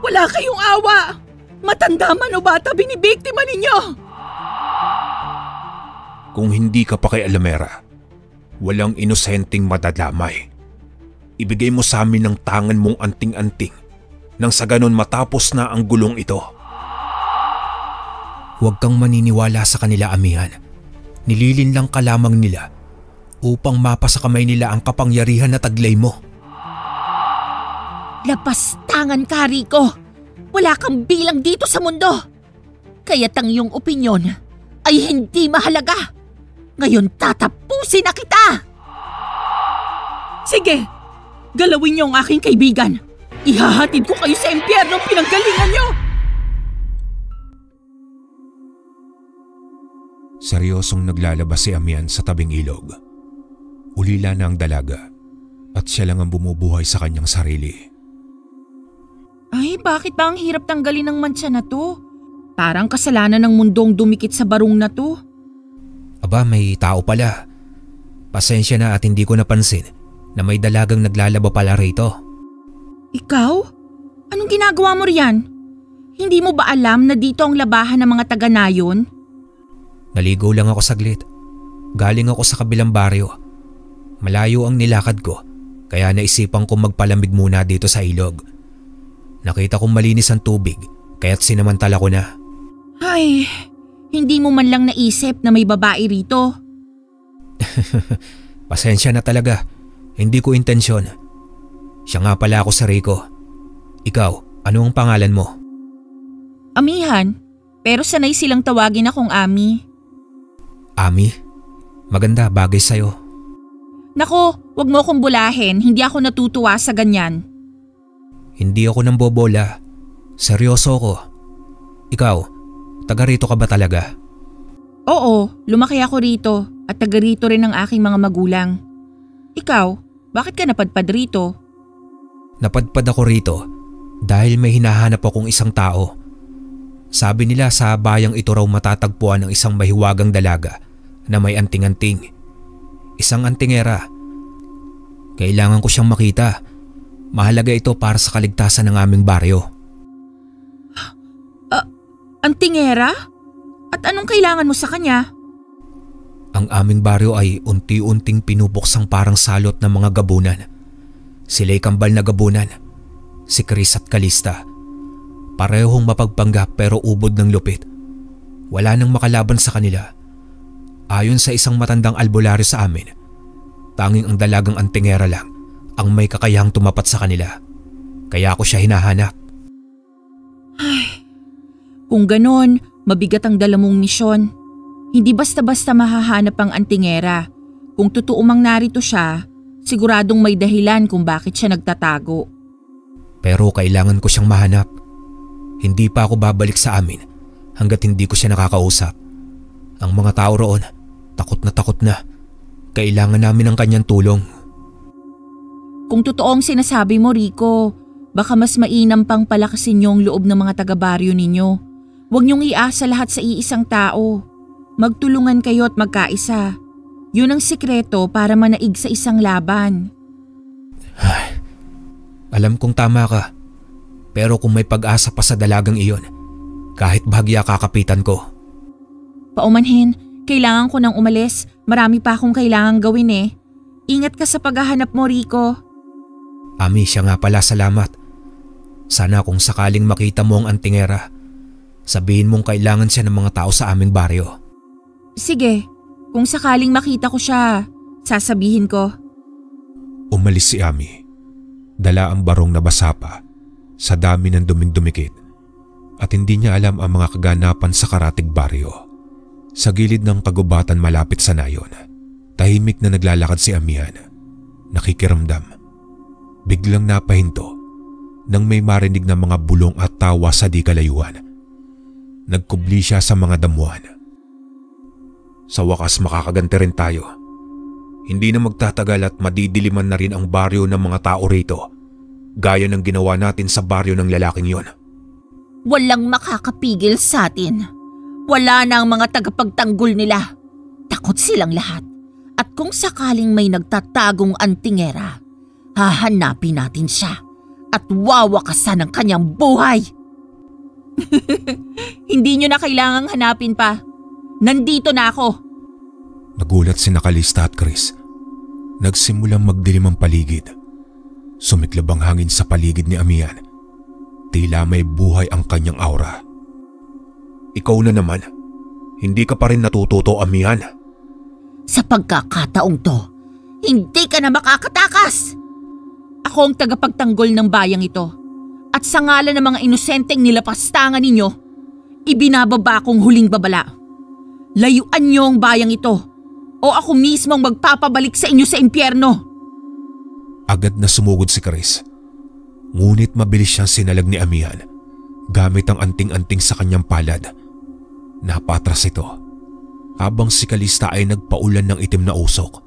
Wala kayong awa! Matanda man o bata, binibiktima ninyo! Kung hindi ka pa kay Alamera, walang inosenteng madadamay. Ibigay mo sa amin ang tangan mong anting-anting nang sa ganon matapos na ang gulong ito. Huwag kang maniniwala sa kanila, amihan. Nililin lang ka lamang nila upang mapa sa kamay nila ang kapangyarihan na taglay mo. Lapastangan ka, Rico! Wala kang bilang dito sa mundo! Kaya't ang iyong opinyon ay hindi mahalaga! Ngayon tatapusin na kita! Sige! Galawin niyo ang aking kaibigan! Ihahatid ko kayo sa impyernong pinanggalingan niyo! Seryosong naglalabas si Amihan sa tabing ilog. Ulila na ang dalaga at siya lang ang bumubuhay sa kanyang sarili. Ay, bakit ba ang hirap tanggalin ng mantsa na to? Parang kasalanan ng mundong dumikit sa barong na to. Aba, may tao pala. Pasensya na at hindi ko napansin na may dalagang naglalaba pala rito. Ikaw? Anong ginagawa mo riyan? Hindi mo ba alam na dito ang labahan ng mga taga-nayon? Naligo lang ako saglit. Galing ako sa kabilang baryo. Malayo ang nilakad ko, kaya naisipan kong magpalamig muna dito sa ilog. Nakita kong malinis ang tubig, kaya't sinamantala ko na. Ay, hindi mo man lang naisip na may babae rito. Pasensya na talaga, hindi ko intensyon. Siya nga pala ako sa Rico. Ikaw, ano ang pangalan mo? Amihan, pero sanay silang tawagin akong Ami. Ami? Maganda, bagay sa'yo. Nako, wag mo akong bulahin, hindi ako natutuwa sa ganyan. Hindi ako nang bobola. Seryoso ko. Ikaw, taga rito ka ba talaga? Oo, lumaki ako rito at taga rito rin ang aking mga magulang. Ikaw, bakit ka napadpad rito? Napadpad ako rito dahil may hinahanap akong isang tao. Sabi nila sa bayang ito raw matatagpuan ng isang mahiwagang dalaga na may anting-anting. Isang antingera. Kailangan ko siyang makita. Mahalaga ito para sa kaligtasan ng aming baryo. Antingera? At anong kailangan mo sa kanya? Ang aming baryo ay unti-unting pinubuksang parang salot ng mga gabunan. Sila'y kambal na gabunan. Si Chris at Calista. Parehong mapagpanggap pero ubod ng lupit. Wala nang makalaban sa kanila. Ayon sa isang matandang albularyo sa amin, tanging ang dalagang antingera lang ang may kakayahang tumapat sa kanila. Kaya ako siya hinahanap. Ay, kung ganon, mabigat ang dala mong misyon. Hindi basta-basta mahahanap ang antingera. Kung totoo mang narito siya, siguradong may dahilan kung bakit siya nagtatago. Pero kailangan ko siyang mahanap. Hindi pa ako babalik sa amin hanggat hindi ko siya nakakausap. Ang mga tao roon, takot na takot na. Kailangan namin ang kanyang tulong. Kung totoo ang sinasabi mo, Rico, baka mas mainam pang palakasin niyo ang loob ng mga taga-baryo ninyo. Huwag niyong iasa lahat sa iisang tao. Magtulungan kayo at magkaisa. Yun ang sikreto para manaig sa isang laban. Ay, alam kong tama ka. Pero kung may pag-asa pa sa dalagang iyon, kahit bahagya kakapitan ko. Paumanhin, kailangan ko nang umalis. Marami pa akong kailangang gawin eh. Ingat ka sa paghahanap mo, Rico. Ami, siya nga pala, salamat. Sana kung sakaling makita mo ang antingera, sabihin mong kailangan siya ng mga tao sa aming baryo. Sige, kung sakaling makita ko siya, sasabihin ko. Umalis si Ami. Dala ang barong na basa pa sa dami ng duming dumikit at hindi niya alam ang mga kaganapan sa karatig baryo. Sa gilid ng kagubatan malapit sa nayon, tahimik na naglalakad si Amihan. Nakikiramdam. Biglang napahinto nang may marinig na mga bulong at tawa sa di kalayuan. Nagkubli siya sa mga damuhan. Sa wakas makakaganti rin tayo. Hindi na magtatagal at madidiliman na rin ang baryo ng mga tao rito, gaya ng ginawa natin sa baryo ng lalaking yon. Walang makakapigil sa atin. Wala na ang mga tagapagtanggol nila. Takot silang lahat. At kung sakaling may nagtatagong antingera, hahanapin natin siya. at wawakasan ang kanyang buhay. Hindi nyo na kailangang hanapin pa. Nandito na ako. Nagulat si Calista at Chris. Nagsimulang magdilim ang paligid. Sumiklab ang hangin sa paligid ni Amihan. Tila may buhay ang kanyang aura. Ikaw na naman. Hindi ka pa rin natututo, Amihan. Sa pagkakataong to, hindi ka na makakatakas. Ako ang tagapagtanggol ng bayang ito. At sa ngalan ng mga inosenteng nilapastangan ninyo, ibinababa kong huling babala. Layuan niyo ang bayang ito o ako mismo ang magpapabalik sa inyo sa impyerno. Agad na sumugod si Chris. Ngunit mabilis siyang sinalag ni Amihan gamit ang anting-anting sa kanyang palad. Napatras ito habang si Calista ay nagpaulan ng itim na usok.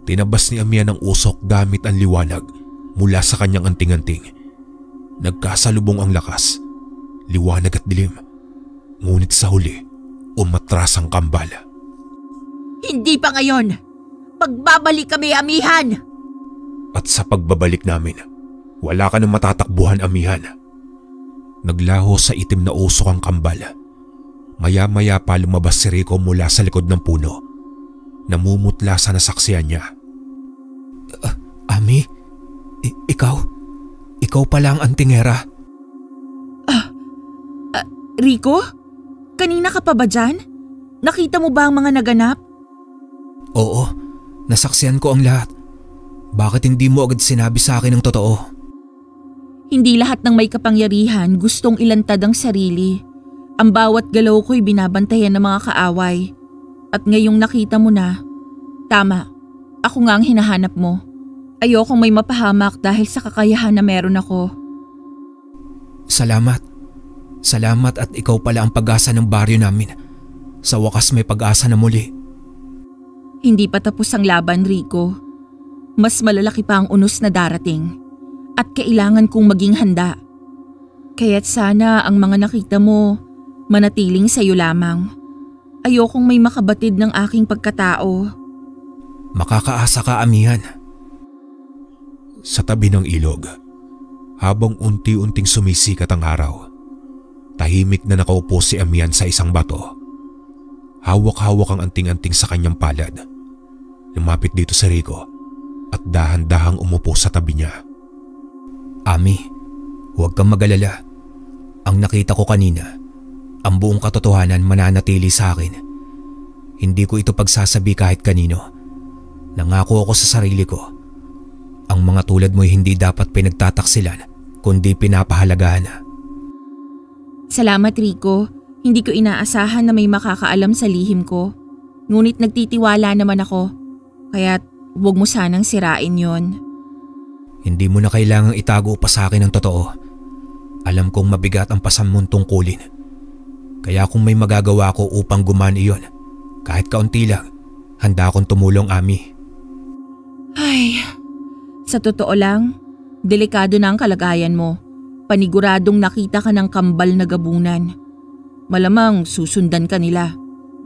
Tinabas ni Amihan ang usok gamit ang liwanag mula sa kanyang anting-anting. Nagkasalubong ang lakas, liwanag at dilim. Ngunit sa huli, umatras ang kambal. Hindi pa ngayon. Pagbabalik kami, Amihan. At sa pagbabalik namin, wala ka nang matatakbuhan, Amihan. Naglaho sa itim na usok ang kambal. Maya-maya pa lumabas si Rico mula sa likod ng puno. Namumutla sa nasaksiyan niya. Ami? Ikaw? Ikaw pala ang antingera. Rico? Kanina ka pa ba dyan? Nakita mo ba ang mga naganap? Oo, nasaksiyan ko ang lahat. Bakit hindi mo agad sinabi sa akin ang totoo? Hindi lahat ng may kapangyarihan gustong ilantad ang sarili. Ang bawat galaw ko'y binabantayan ng mga kaaway. At ngayong nakita mo na, tama, ako nga ang hinahanap mo. Ayokong may mapahamak dahil sa kakayahan na meron ako. Salamat. Salamat at ikaw pala ang pag-asa ng baryo namin. Sa wakas may pag-asa na muli. Hindi pa tapos ang laban, Rico. Mas malalaki pa ang unos na darating. At kailangan kong maging handa. Kaya't sana ang mga nakita mo manatiling sa iyo lamang. Ayokong may makabatid ng aking pagkatao. Makakaasa ka, Amihan. Sa tabi ng ilog, habang unti-unting sumisikat ang araw, tahimik na nakaupo si Amihan sa isang bato. Hawak-hawak ang anting-anting sa kanyang palad. Lumapit dito si Rico at dahan-dahang umupo sa tabi niya. Ami, huwag kang mag-alala. Ang nakita ko kanina, ang buong katotohanan mananatili sa akin. Hindi ko ito pagsasabi kahit kanino. Nangako ako sa sarili ko. Ang mga tulad mo'y hindi dapat pinagtataksilan, kundi pinapahalagahan. Salamat, Rico. Hindi ko inaasahan na may makakaalam sa lihim ko. Ngunit nagtitiwala naman ako. Kaya't huwag mo sanang sirain yon. Hindi mo na kailangang itago pa sa akin ang totoo. Alam kong mabigat ang pasan mong tungkulin. Kaya kung may magagawa ko upang gumaan iyon, kahit kaunti lang, handa akong tumulong, Ami. Ay, sa totoo lang, delikado na ang kalagayan mo. Paniguradong nakita ka ng kambal na gabunan. Malamang susundan ka nila.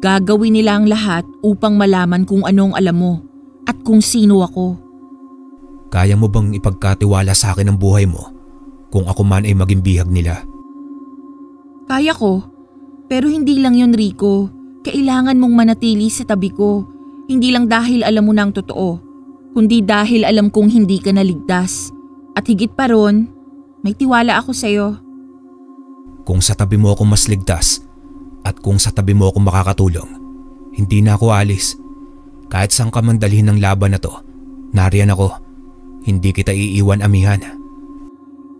Gagawin nila ang lahat upang malaman kung anong alam mo at kung sino ako. Kaya mo bang ipagkatiwala sa akin ang buhay mo kung ako man ay maging bihag nila? Kaya ko, pero hindi lang yun, Rico. Kailangan mong manatili sa tabi ko. Hindi lang dahil alam mo na ang totoo, kundi dahil alam kong hindi ka naligtas. At higit pa ron, may tiwala ako sa'yo. Kung sa tabi mo ako mas ligtas at kung sa tabi mo ako makakatulong, hindi na ako alis. Kahit saan ka man dalhin ng laban na to, nariyan ako. Hindi kita iiwan, Amihan.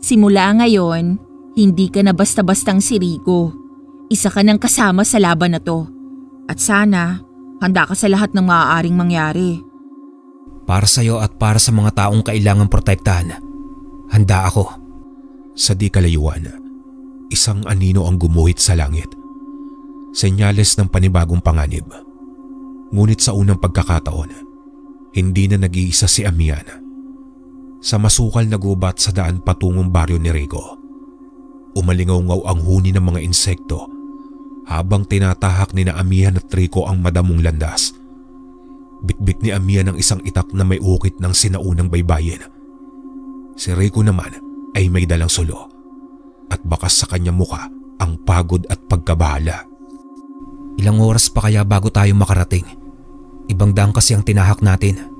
Simula ngayon, hindi ka na basta-bastang si Rico. Isa ka ng kasama sa laban na to. At sana, handa ka sa lahat ng maaaring mangyari. Para sa'yo at para sa mga taong kailangang protektahan, handa ako. Sa di kalayuan, isang anino ang gumuhit sa langit. Senyales ng panibagong panganib. Ngunit sa unang pagkakataon, hindi na nag-iisa si Amihan. Sa masukal na gubat sa daan patungong baryo ni Rico, umalingaw-ngaw ang huni ng mga insekto habang tinatahak ni na Amihan at Rico ang madamong landas. Bitbit ni Amihan ang isang itak na may ukit ng sinaunang baybayin. Si Rico naman ay may dalang sulo at bakas sa kanyang muka ang pagod at pagkabahala. Ilang oras pa kaya bago tayo makarating? Ibang daan kasi ang tinahak natin.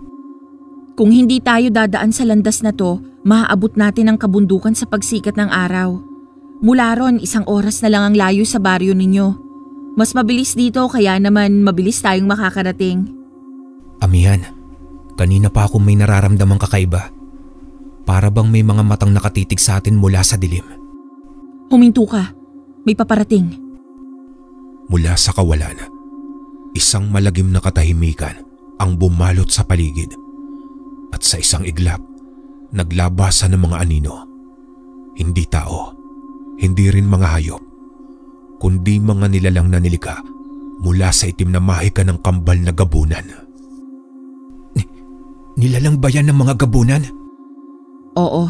Kung hindi tayo dadaan sa landas na to, maaabot natin ang kabundukan sa pagsikat ng araw. Mula ron, 1 oras na lang ang layo sa baryo ninyo. Mas mabilis dito kaya naman mabilis tayong makakarating. Amihan, kanina pa ako may nararamdamang kakaiba. Para bang may mga matang nakatitig sa atin mula sa dilim. Huminto ka. May paparating. Mula sa kawalan, isang malagim na katahimikan ang bumalot sa paligid. At sa isang iglap, naglabasan ng mga anino. Hindi tao, hindi rin mga hayop, kundi mga nilalang na nilika mula sa itim na mahika ng kambal na gabunan. Nilalang ba yan ng mga gabunan? Oo,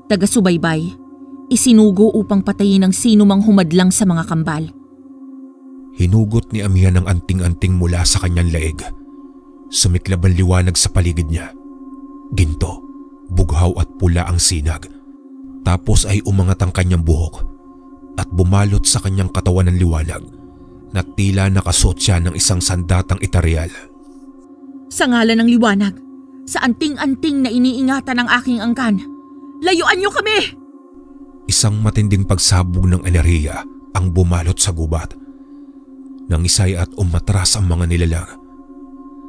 taga-subaybay. Isinugo upang patayin ang sino mang humadlang sa mga kambal. Hinugot ni Amihan ang anting-anting mula sa kanyang leeg. Sumiklab ang liwanag sa paligid niya. Ginto, bughaw at pula ang sinag. Tapos ay umangat ang kanyang buhok at bumalot sa kanyang katawan ng liwanag na tila nakasuot siya ng isang sandatang itaryal. Sa ngalan ng liwanag, sa anting-anting na iniingatan ng aking angkan, layuan niyo kami! Isang matinding pagsabog ng enerhiya ang bumalot sa gubat. Nangisay at umatras ang mga nilalang.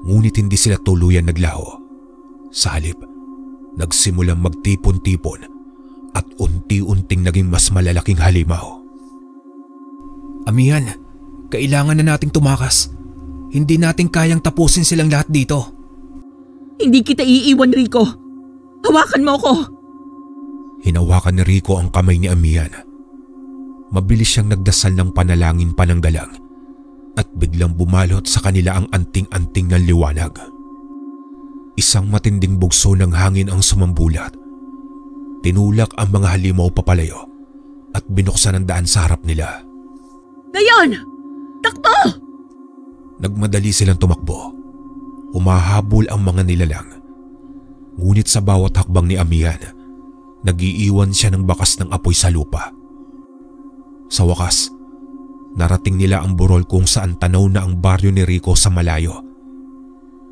Ngunit hindi sila tuluyan naglaho. Sa halip, nagsimulang magtipon-tipon at unti-unting naging mas malalaking halimaw. Amihan, kailangan na nating tumakas. Hindi natin kayang tapusin silang lahat dito. Hindi kita iiwan, Rico. Hawakan mo ako. Hinawakan ni Rico ang kamay ni Amihan. Mabilis siyang nagdasal ng panalangin pananggalang at biglang bumalot sa kanila ang anting-anting ng liwanag. Isang matinding bugso ng hangin ang sumambulat. Tinulak ang mga halimaw papalayo at binuksan ang daan sa harap nila. Ngayon! Takbo! Nagmadali silang tumakbo. Humahabol ang mga nilalang. Ngunit sa bawat hakbang ni Amihan, nag-iiwan siya ng bakas ng apoy sa lupa. Sa wakas, narating nila ang burol kung saan tanaw na ang baryo ni Rico sa malayo.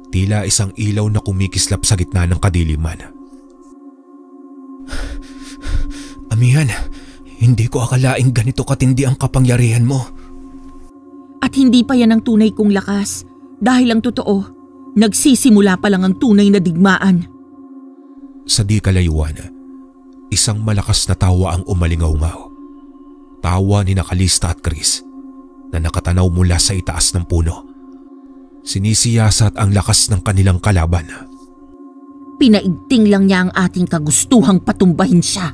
Tila isang ilaw na kumikislap sa gitna ng kadiliman. Amihan, hindi ko akalaing ganito katindi ang kapangyarihan mo. At hindi pa yan ang tunay kong lakas. Dahil ang totoo, nagsisimula pa lang ang tunay na digmaan. Sa di kalayuan, isang malakas na tawa ang umalingaw-ngaw. Tawa ni Kalista at Chris na nakatanaw mula sa itaas ng puno. Sinisiyasat ang lakas ng kanilang kalaban. Pinaigting lang niya ang ating kagustuhang patumbahin siya.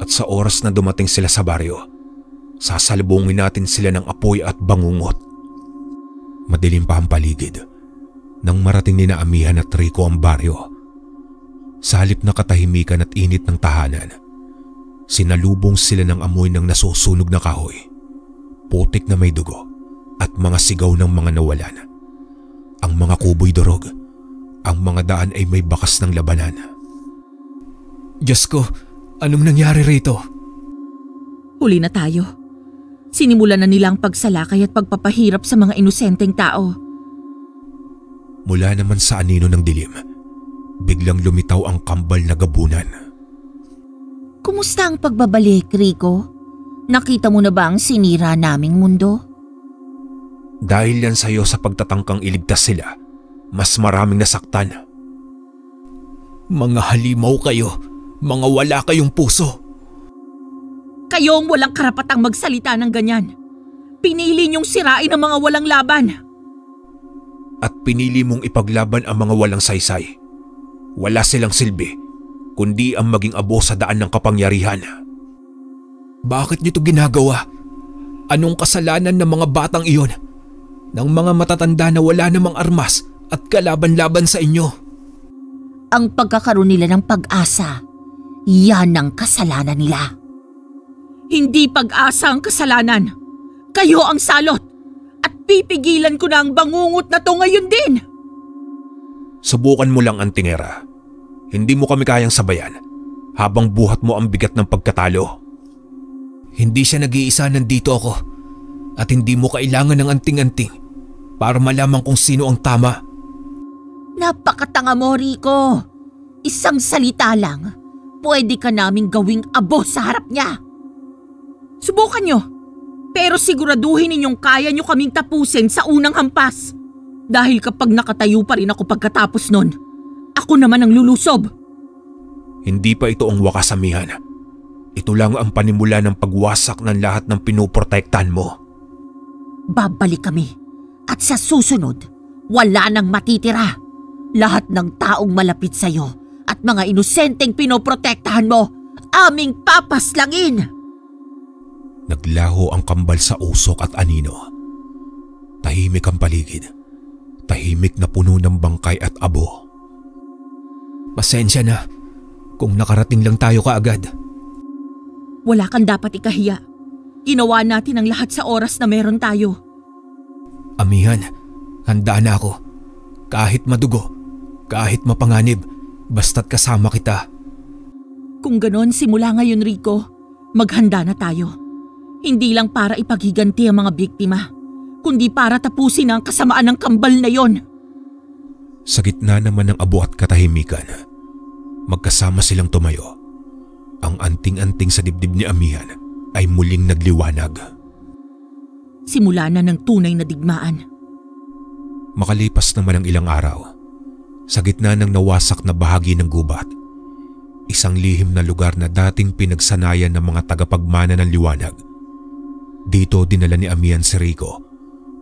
At sa oras na dumating sila sa baryo, sasalubungin natin sila ng apoy at bangungot. Madilim pa ang paligid nang marating ni Amihan at Rico ang baryo. Sa halip na katahimikan at init ng tahanan, sinalubong sila ng amoy ng nasusunog na kahoy, putik na may dugo at mga sigaw ng mga nawalan. Ang mga kubo'y durog, ang mga daan ay may bakas ng labanan. Diyos ko, anong nangyari rito? Huli na tayo. Sinimulan na nila ang pagsalakay at pagpapahirap sa mga inosenteng tao. Mula naman sa anino ng dilim, biglang lumitaw ang kambal na gabunan. Kumusta ang pagbabalik, Rico? Nakita mo na ba ang sinira naming mundo? Dahil yan sa'yo sa pagtatangkang iligtas sila, mas maraming nasaktan. Mga halimaw kayo, mga wala kayong puso. Kayong walang karapatang magsalita ng ganyan. Pinili niyong sirain ang mga walang laban. At pinili mong ipaglaban ang mga walang saysay. Wala silang silbi, kundi ang maging abo sa daan ng kapangyarihan. Bakit niyo ito ginagawa? Anong kasalanan ng mga batang iyon? Ng mga matatanda na wala namang armas at kalaban-laban sa inyo? Ang pagkakaroon nila ng pag-asa, yan ang kasalanan nila. Hindi pag-asa ang kasalanan. Kayo ang salot at pipigilan ko na ang bangungot na to ngayon din. Subukan mo lang, Antingera. Hindi mo kami kayang sabayan. habang buhat mo ang bigat ng pagkatalo. Hindi siya nag-iisa, nandito ako. At hindi mo kailangan ng anting-anting para malaman kung sino ang tama. Napakatanga mo, Rico. Isang salita lang, pwede ka naming gawing abo sa harap niya. Subukan nyo, pero siguraduhin ninyong kaya nyo kaming tapusin sa unang hampas. Dahil kapag nakatayo pa rin ako pagkatapos nun, ako naman ang lulusob. Hindi pa ito ang wakas, amihan. Ito lang ang panimula ng pagwasak ng lahat ng pinoprotektahan mo. Babalik kami at sa susunod, wala nang matitira. Lahat ng taong malapit sa'yo at mga inosenteng pinoprotektahan mo, aming papaslangin. Naglaho ang kambal sa usok at anino. Tahimik ang paligid. Tahimik na puno ng bangkay at abo. Pasensya na kung nakarating lang tayo kaagad. Wala kang dapat ikahiya. Ginawa natin ang lahat sa oras na meron tayo. Amihan, handa na ako. Kahit madugo, kahit mapanganib, basta't kasama kita. Kung ganon, simula ngayon, Rico, maghanda na tayo. Hindi lang para ipaghiganti ang mga biktima, kundi para tapusin ang kasamaan ng kambal na yon. Sa gitna naman ng abo at katahimikan, magkasama silang tumayo. Ang anting-anting sa dibdib ni amihan ay muling nagliwanag. Simula na ng tunay na digmaan. Makalipas naman ang ilang araw, sa gitna ng nawasak na bahagi ng gubat, isang lihim na lugar na dating pinagsanayan ng mga tagapagmana ng liwanag. Dito dinala ni amihan si Rico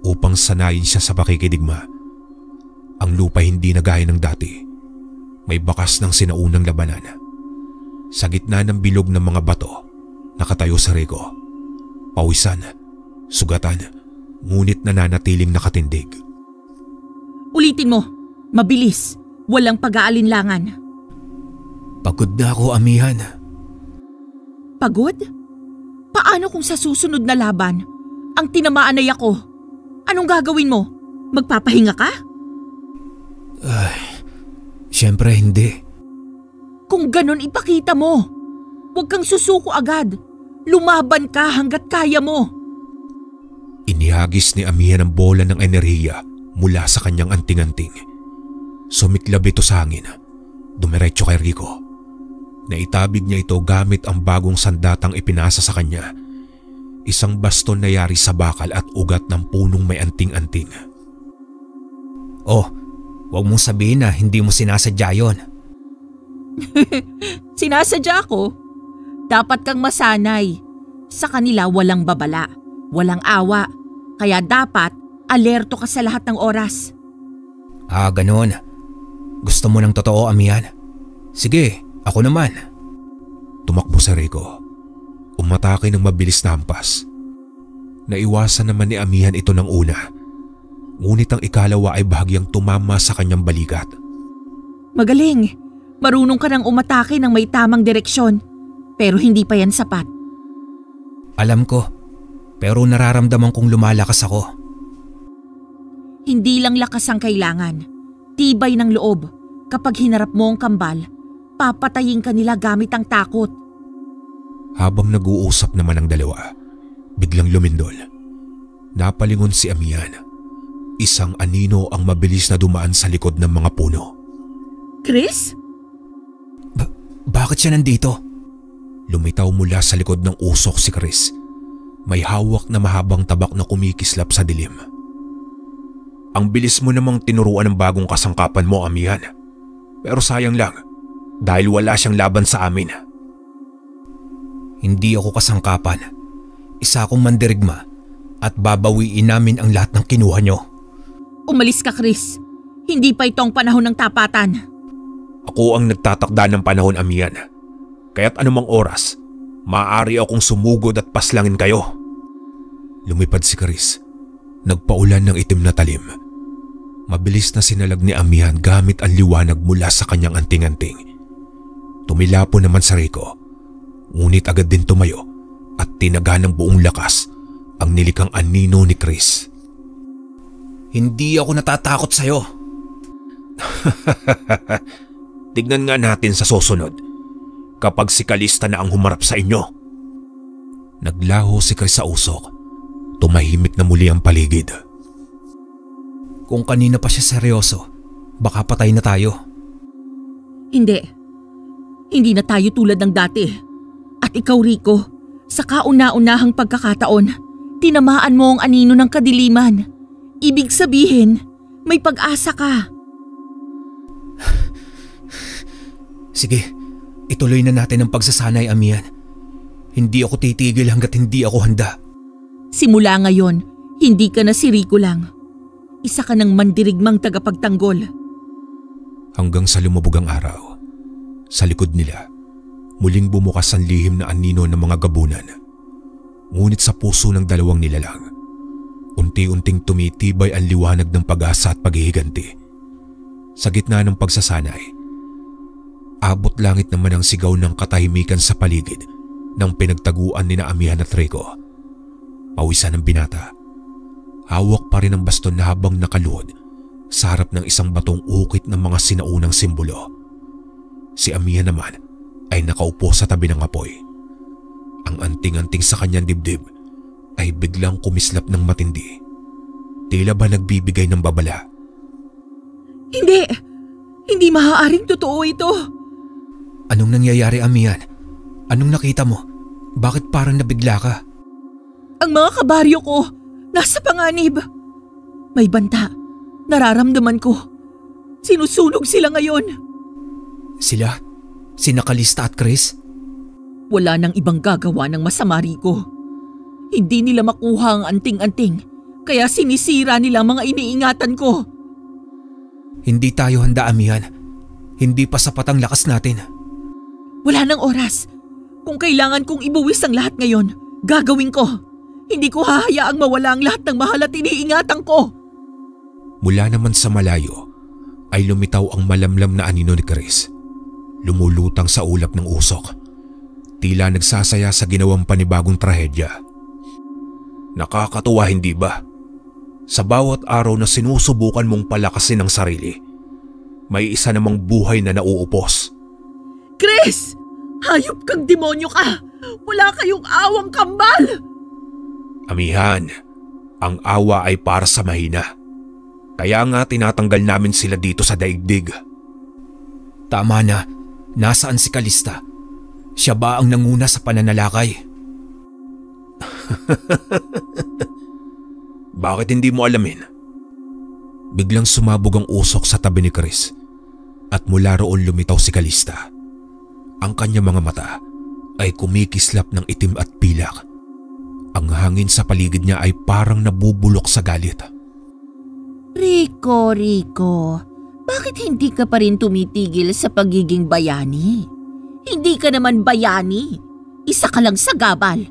upang sanayin siya sa pakikidigma. Ang lupa hindi na gaya ng dati. May bakas ng sinaunang labanan. Sa gitna ng bilog ng mga bato, nakatayo si Rico. Pawisan, sugatan, ngunit nananatiling nakatindig. Ulitin mo, mabilis, walang pag-aalinlangan. Pagod na ako, amihan. Pagod? Paano kung sa susunod na laban, ang tinamaan ay ako? Anong gagawin mo? Magpapahinga ka? Ay, siyempre hindi. Kung ganon, ipakita mo. Huwag kang susuko agad. Lumaban ka hanggat kaya mo. Inihagis ni amihan ang bola ng enerhiya mula sa kanyang anting-anting. Sumiklab ito sa hangin. Dumiretso kay Rico. Naitabig niya ito gamit ang bagong sandatang ipinasa sa kanya. Isang baston na yari sa bakal at ugat ng punong may anting-anting. Oh, huwag mong sabihin na hindi mo sinasadya yon. Sinasadya ko. Dapat kang masanay. Sa kanila walang babala, walang awa. Kaya dapat alerto ka sa lahat ng oras. Ah, ganon. Gusto mo ng totoo, amihan? Sige, ako naman. Tumakbo si Rico. Umatake ng mabilis na hampas. Naiwasan naman ni amihan ito ng una. Ngunit ang ikalawa ay bahagyang tumama sa kanyang balikat. Magaling. Marunong ka nang umatake ng may tamang direksyon. Pero hindi pa yan sapat. Alam ko, pero nararamdaman kong lumalakas ako. Hindi lang lakas ang kailangan. Tibay ng loob. Kapag hinarap mo ang kambal, papatayin ka nila gamit ang takot. Habang nag-uusap naman ang dalawa, biglang lumindol. Napalingon si amihan. Isang anino ang mabilis na dumaan sa likod ng mga puno. Chris? Bakit siya nandito? Lumitaw mula sa likod ng usok si Chris. May hawak na mahabang tabak na kumikislap sa dilim. Ang bilis mo namang tinuruan ng bagong kasangkapan mo, amihan. Pero sayang lang, dahil wala siyang laban sa amin. Hindi ako kasangkapan. Isa akong mandirigma at babawiin namin ang lahat ng kinuha nyo. Umalis ka, Chris. Hindi pa itong panahon ng tapatan. Ako ang nagtatakda ng panahon, amihan. Kaya't anumang oras, maaari akong sumugod at paslangin kayo. Lumipad si Chris. Nagpaulan ng itim na talim. Mabilis na sinalag ni amihan gamit ang liwanag mula sa kanyang anting-anting. Tumilapo naman sa Rico. Ngunit agad din tumayo at tinaga ng buong lakas ang nilikang anino ni Chris. Hindi ako natatakot sa'yo. Tignan nga natin sa susunod. kapag si Calista na ang humarap sa inyo. Naglaho si Chris sa usok. Tumahimik na muli ang paligid. Kung kanina pa siya seryoso, baka patay na tayo. Hindi. Hindi na tayo tulad ng dati. At ikaw, Rico, sa kauna-unahang pagkakataon, tinamaan mo ang anino ng kadiliman. Ibig sabihin, may pag-asa ka. Sige, ituloy na natin ang pagsasanay, Amihan. Hindi ako titigil hanggat hindi ako handa. Simula ngayon, hindi ka na si Rico lang. Isa ka ng mandirigmang tagapagtanggol. Hanggang sa lumubog ang araw, sa likod nila, muling bumukas ang lihim na anino ng mga gabunan. Ngunit sa puso ng dalawang nilalang, unti-unting tumitibay ang liwanag ng pag-asa at paghihiganti. Sa gitna ng pagsasanay, abot langit naman ang sigaw ng katahimikan sa paligid ng pinagtaguan ni na Amihan at Rico. Pawisan ng binata. Hawak pa rin ang baston na habang nakaluhod sa harap ng isang batong ukit ng mga sinaunang simbolo. Si Amihan naman ay nakaupo sa tabi ng apoy. Ang anting-anting sa kanyang dibdib ay biglang kumislap ng matindi. Tila ba nagbibigay ng babala. Hindi! Hindi maaaring totoo ito! Anong nangyayari, Amihan? Anong nakita mo? Bakit parang nabigla ka? Ang mga kabaryo ko, nasa panganib. May banta. Nararamdaman ko. Sinusunog sila ngayon. Sila? Sina Calista at Chris? Wala nang ibang gagawa ng masama, Rico. Hindi nila makuha ang anting-anting, kaya sinisira nila ang mga iniingatan ko. Hindi tayo handa, Amihan. Hindi pa sapat ang lakas natin. Wala nang oras. Kung kailangan kong ibuwis ang lahat ngayon, gagawin ko. Hindi ko hahayaang mawala ang lahat ng mahal at iniingatan ko. Mula naman sa malayo ay lumitaw ang malamlam na anino ni Chris. Lumulutang sa ulap ng usok. Tila nagsasaya sa ginawang panibagong trahedya. Nakakatuwa, hindi ba? Sa bawat araw na sinusubukan mong palakasin ang sarili, may isa namang buhay na nauupos. Chris! Hayop kang demonyo ka! Wala kayong awang kambal! Amihan, ang awa ay para sa mahina. Kaya nga tinatanggal namin sila dito sa daigdig. Tama na. Nasaan si Calista? Siya ba ang nanguna sa pananalakay? Bakit hindi mo alamin? Biglang sumabog ang usok sa tabi ni Chris at mula roon lumitaw si Calista. Ang kanyang mga mata ay kumikislap ng itim at pilak. Ang hangin sa paligid niya ay parang nabubulok sa galit. Rico, bakit hindi ka pa rin tumitigil sa pagiging bayani? Hindi ka naman bayani. Isa ka lang sagabal.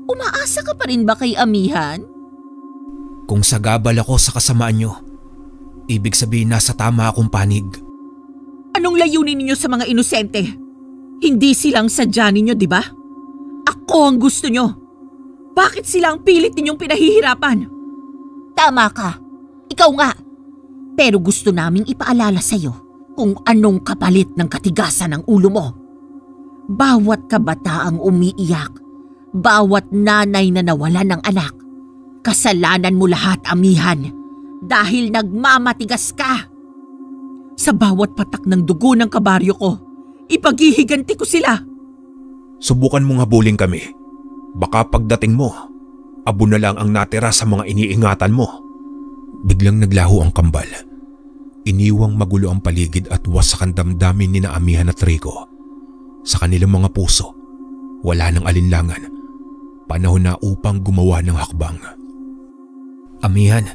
Umaasa ka pa rin ba kay Amihan? Kung sagabal ako sa kasamaan niyo, ibig sabihin nasa tama akong panig. Anong layunin ninyo sa mga inosente? Hindi silang sadya ninyo, di ba? Ako ang gusto nyo. Bakit sila ang pilit ninyong pinahihirapan? Tama ka. Ikaw nga. Pero gusto naming ipaalala sa'yo kung anong kapalit ng katigasan ng ulo mo. Bawat kabataang umiiyak, bawat nanay na nawalan ng anak, kasalanan mo lahat, Amihan, dahil nagmamatigas ka. Sa bawat patak ng dugo ng kabaryo ko, ipaghihiganti ko sila. Subukan mong habulin kami. Baka pagdating mo, abo na lang ang natira sa mga iniingatan mo. Biglang naglaho ang kambal. Iniwang magulo ang paligid at wasak ang damdamin ni na Amihan at Rico. Sa kanilang mga puso, wala nang alinlangan. Panahon na upang gumawa ng hakbang. Amihan,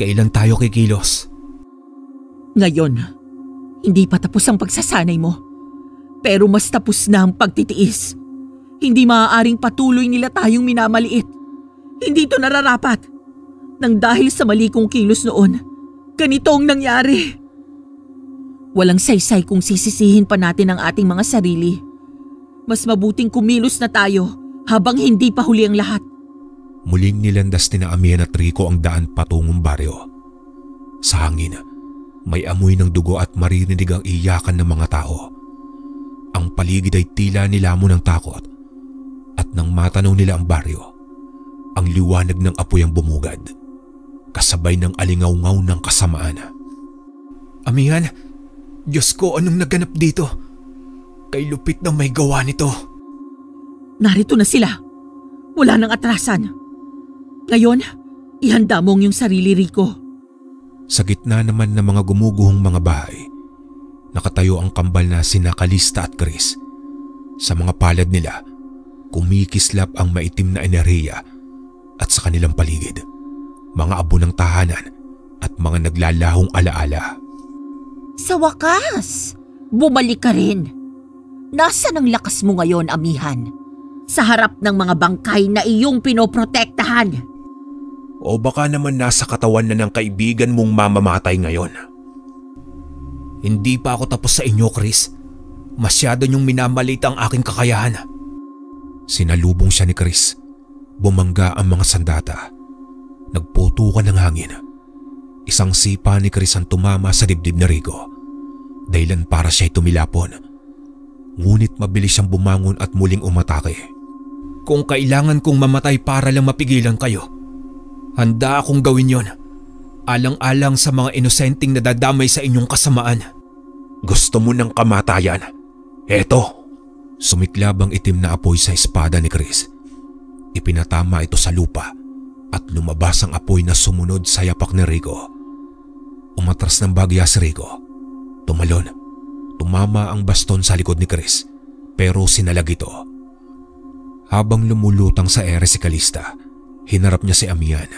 kailan tayo kikilos? Ngayon, hindi pa tapos ang pagsasanay mo. Pero mas tapos na ang pagtitiis. Hindi maaaring patuloy nila tayong minamaliit. Hindi ito nararapat. Nang dahil sa mali kong kilos noon, ganito ang nangyari. Walang saysay kung sisisihin pa natin ang ating mga sarili. Mas mabuting kumilos na tayo habang hindi pa huli ang lahat. Muling nilandas ni na Amihan at Rico ang daan patungong baryo. Sa hangin, may amoy ng dugo at maririnig ang iyakan ng mga tao. Ang paligid ay tila nilamon ng takot at nang matanaw nila ang baryo, ang liwanag ng apoy ang bumugad, kasabay ng alingaw-ngaw ng kasamaan. Amihan, Diyos ko, anong naganap dito? Kay lupit na may gawa nito. Narito na sila. Wala nang atrasan. Ngayon, ihanda mo ang iyong sarili, Rico. Sa gitna naman ng mga gumuguhong mga bahay, nakatayo ang kambal na sina Calista at Chris. Sa mga palad nila, kumikislap ang maitim na enerhiya at sa kanilang paligid, mga abo ng tahanan at mga naglalahong alaala. Sa wakas, bumalik ka rin. Nasaan ang lakas mo ngayon, amihan? Sa harap ng mga bangkay na iyong pinoprotektahan. O baka naman nasa katawan na ng kaibigan mong mamamatay ngayon. Hindi pa ako tapos sa inyo, Chris. Masyado niyong minamalit ang aking kakayahan. Sinalubong siya ni Chris. Bumangga ang mga sandata. Nagputukan ng hangin. Isang sipa ni Chris ang tumama sa dibdib ni Rico. Dahilan para siya'y tumilapon. Ngunit mabilis siyang bumangon at muling umatake. Kung kailangan kong mamatay para lang mapigilan kayo, handa akong gawin yon. Alang-alang sa mga inosenteng nadadamay sa inyong kasamaan. Gusto mo ng kamatayan? Eto! Sumiklab ang itim na apoy sa espada ni Chris. Ipinatama ito sa lupa at lumabas ang apoy na sumunod sa yapak ni Rico. Umatras ng bagya si Rico. Tumalon. Tumama ang baston sa likod ni Chris, pero sinalag ito. Habang lumulutang sa ere si Calista, hinarap niya si Amihan.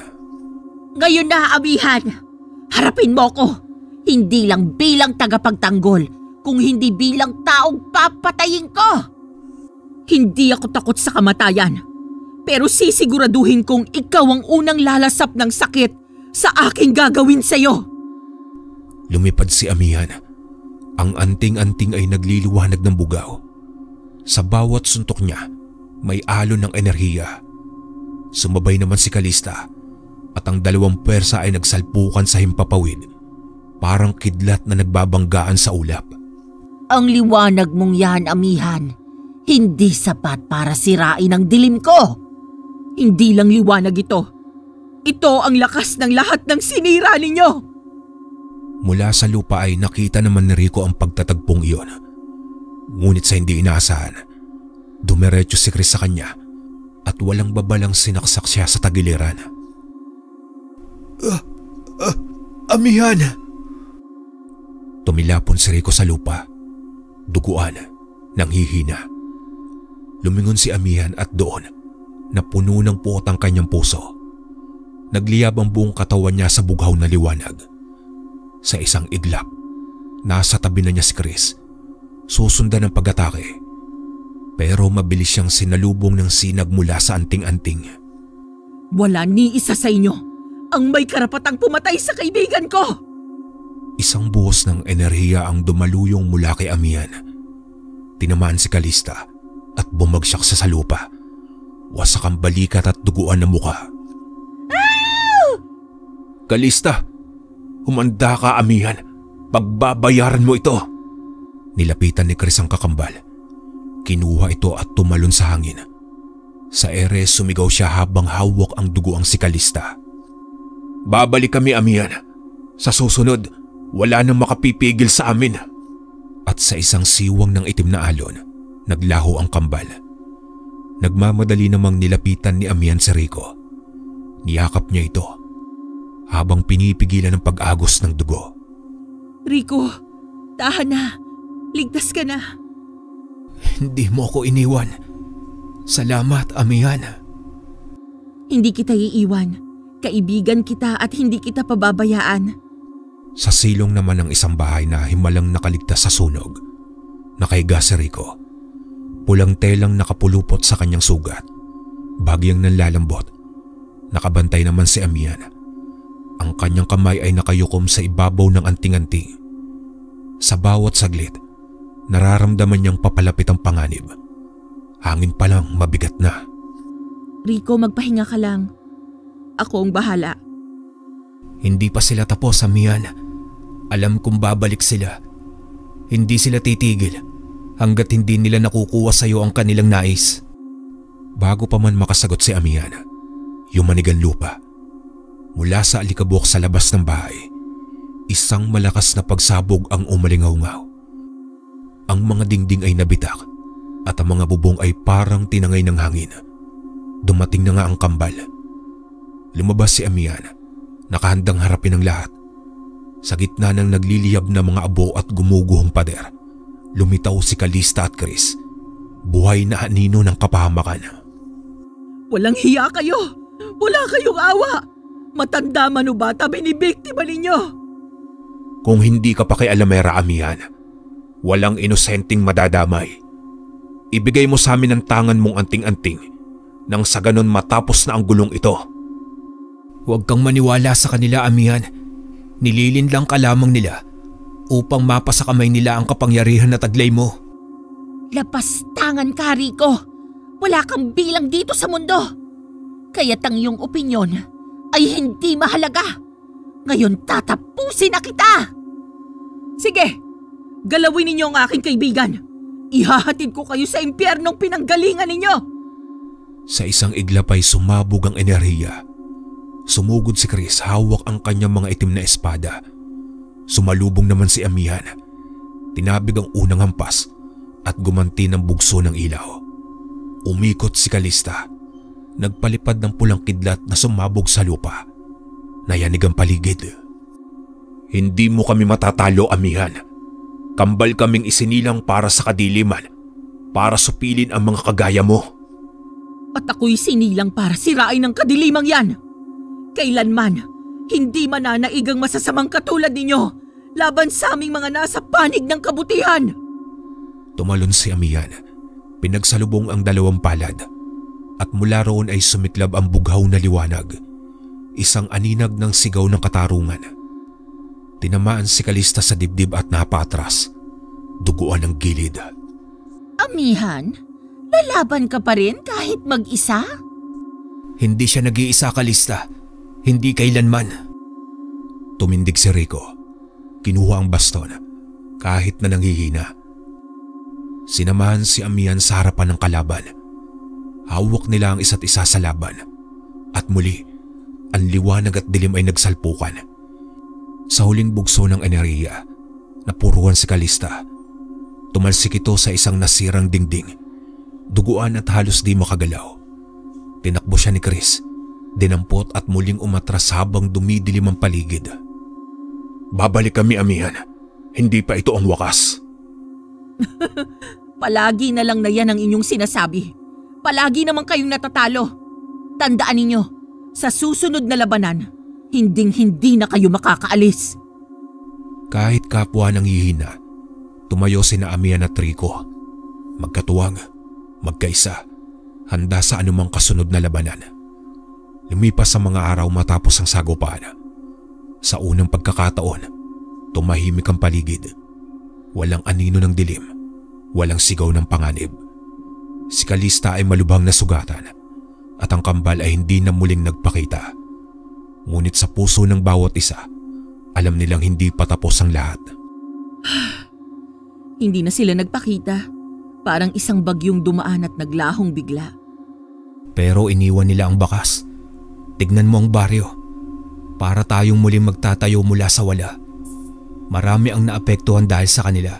Ngayon na, amihan! Harapin mo ko! Hindi lang bilang tagapagtanggol, kung hindi bilang taong papatayin ko! Hindi ako takot sa kamatayan, pero sisiguraduhin kong ikaw ang unang lalasap ng sakit sa aking gagawin sa'yo. Lumipad si Amihan. Ang anting-anting ay nagliliwanag ng bugaw. Sa bawat suntok niya, may alon ng enerhiya. Sumabay naman si Calista at ang dalawang pwersa ay nagsalpukan sa himpapawid, parang kidlat na nagbabanggaan sa ulap. Ang liwanag mong yan, amihan, hindi sapat para sirain ang dilim ko. Hindi lang liwanag ito. Ito ang lakas ng lahat ng sinira ninyo. Mula sa lupa ay nakita naman ni Rico ang pagtatagpong iyon. Ngunit sa hindi inaasahan, dumiretso si Chris sa kanya at walang babalang sinaksak siya sa tagiliran. Amihan! Tumilapon si Rico sa lupa. Duguan, nanghihina. Lumingon si Amihan at doon, napuno ng puot ang kanyang puso. Nagliyab ang buong katawan niya sa bughaw na liwanag. Sa isang iglap, nasa tabi na niya si Chris, susundan ng pag-atake. Pero mabilis siyang sinalubong ng sinag mula sa anting-anting. Wala ni isa sa inyo ang may karapatang pumatay sa kaibigan ko! Isang buhos ng enerhiya ang dumaluyong mula kay Amihan. Tinamaan si Calista at bumagsak sa lupa. Wasak ang balikat at duguan ng muka. Calista! Humanda ka, Amihan. Pagbabayaran mo ito. Nilapitan ni Chris ang kakambal. Kinuha ito at tumalon sa hangin. Sa ere sumigaw siya habang hawak ang duguang si Calista. Babalik kami, Amihan. Sa susunod, wala nang makapipigil sa amin. At sa isang siwang ng itim na alon, naglaho ang kambal. Nagmamadali namang nilapitan ni Amihan si Rico. Niyakap niya ito habang pinipigilan ng pag-agos ng dugo. Rico, tahan na. Ligtas ka na. Hindi mo ako iniwan. Salamat, Amihan. Hindi kita iiwan. Kaibigan kita at hindi kita pababayaan. Sa silong naman ng isang bahay na himalang nakaligtas sa sunog, nakahiga si Rico. Pulang telang nakapulupot sa kanyang sugat. Bagyang nanlalambot. Nakabantay naman si Amihan. Ang kanyang kamay ay nakayukom sa ibabaw ng anting-anting. Sa bawat saglit, nararamdaman niyang papalapit ang panganib. Hangin pa lang mabigat na. Rico, magpahinga ka lang. Ako ang bahala. Hindi pa sila tapos, Amihan. Alam kong babalik sila. Hindi sila titigil hanggat hindi nila nakukuha sa iyo ang kanilang nais. Bago pa man makasagot si Amihan, yumanig ang lupa. Mula sa alikabok sa labas ng bahay, isang malakas na pagsabog ang umalingaw-ngaw. Ang mga dingding ay nabitak at ang mga bubong ay parang tinangay ng hangin. Dumating na nga ang kambal. Lumabas si Amihan, nakahandang harapin ang lahat. Sa gitna ng nagliliyab na mga abo at gumuguhong pader, lumitaw si Calista at Chris, buhay na anino ng kapahamakan. Walang hiya kayo! Wala kayong awa! Matanda man o bata, binibiktima ninyo! Kung hindi ka pa kay Alamera, Amihan, walang inosenteng madadamay. Ibigay mo sa amin ang tangan mong anting-anting nang sa ganon matapos na ang gulong ito. Huwag kang maniwala sa kanila, Amihan. Nililin lang ka lamang nila upang mapasa kamay nila ang kapangyarihan na taglay mo. Lapastangan ka, Rico! Wala kang bilang dito sa mundo! Kaya't ang iyong opinyon ay hindi mahalaga. Ngayon tatapusin na kita! Sige, galawin ninyo ang aking kaibigan. Ihahatid ko kayo sa impyernong pinanggalingan ninyo. Sa isang iglap ay sumabog ang enerhiya. Sumugod si Chris, hawak ang kanyang mga itim na espada. Sumalubong naman si Amihan. Tinabig ang unang hampas at gumanti ng bugso ng ilaw. Umikot si Calista. Nagpalipad ng pulang kidlat na sumabog sa lupa. Nayanig ang paligid. Hindi mo kami matatalo, Amihan. Kambal kaming isinilang para sa kadiliman, para supilin ang mga kagaya mo. At ako'y sinilang para sirain ang kadilimang yan. Kailanman, hindi mananaigang masasamang katulad ninyo laban sa aming mga nasa panig ng kabutihan. Tumalon si Amihan. Pinagsalubong ang dalawang palad at mula roon ay sumiklab ang bughaw na liwanag. Isang aninag ng sigaw ng katarungan. Tinamaan si Calista sa dibdib at napatras. Duguan ang gilid. Amihan, lalaban ka pa rin kahit mag-isa? Hindi siya nag-iisa, Calista. Hindi kailanman. Tumindig si Rico. Kinuha ang baston kahit na nanghihina. Sinamahan si Amihan sa harapan ng kalaban. Hawak nila ang isa't isa sa laban. At muli, ang liwanag at dilim ay nagsalpukan. Sa huling bugso ng enerhiya, napuruan si Calista. Tumalsik ito sa isang nasirang dingding. Duguan at halos di makagalaw. Tinakbo siya ni Chris. Dinampot at muling umatras habang dumidilim ang paligid. Babalik kami, Amihan. Hindi pa ito ang wakas. Palagi na lang na yan ang inyong sinasabi. Palagi naman kayong natatalo. Tandaan ninyo, sa susunod na labanan, hinding-hindi na kayo makakaalis. Kahit kapwa nang hihina, tumayo sina Amihan at Rico. Magkatuwang, magkaisa, handa sa anumang kasunod na labanan. Lumipas ang mga araw matapos ang sagupaan. Sa unang pagkakataon, tumahimik ang paligid. Walang anino ng dilim, walang sigaw ng panganib. Si Calista ay malubhang nasugatan at ang kambal ay hindi na muling nagpakita. Ngunit sa puso ng bawat isa, alam nilang hindi pa tapos ang lahat. Hindi na sila nagpakita. Parang isang bagyong dumaan at naglahong bigla. Pero iniwan nila ang bakas. Tignan mo ang baryo. Para tayong muling magtatayo mula sa wala. Marami ang naapektuhan dahil sa kanila.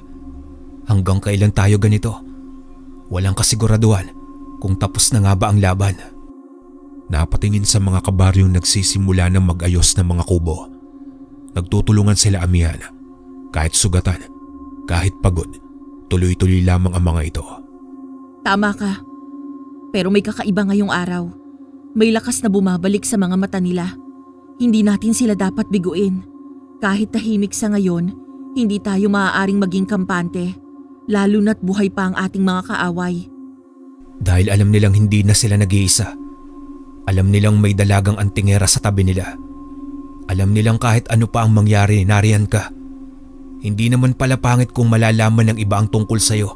Hanggang kailan tayo ganito? Walang kasiguraduhan kung tapos na nga ba ang laban. Napatingin sa mga kabaryong nagsisimula ng mag-ayos ng mga kubo. Nagtutulungan sila, Amihan. Kahit sugatan, kahit pagod, tuloy-tuloy lamang ang mga ito. Tama ka. Pero may kakaiba ngayong araw. May lakas na bumabalik sa mga mata nila. Hindi natin sila dapat biguin. Kahit tahimik sa ngayon, hindi tayo maaaring maging kampante. Lalo na't buhay pa ang ating mga kaaway. Dahil alam nilang hindi na sila nag-iisa. Alam nilang may dalagang antingera sa tabi nila. Alam nilang kahit ano pa ang mangyari, nariyan ka. Hindi naman pala pangit kung malalaman ng iba ang tungkol sa'yo.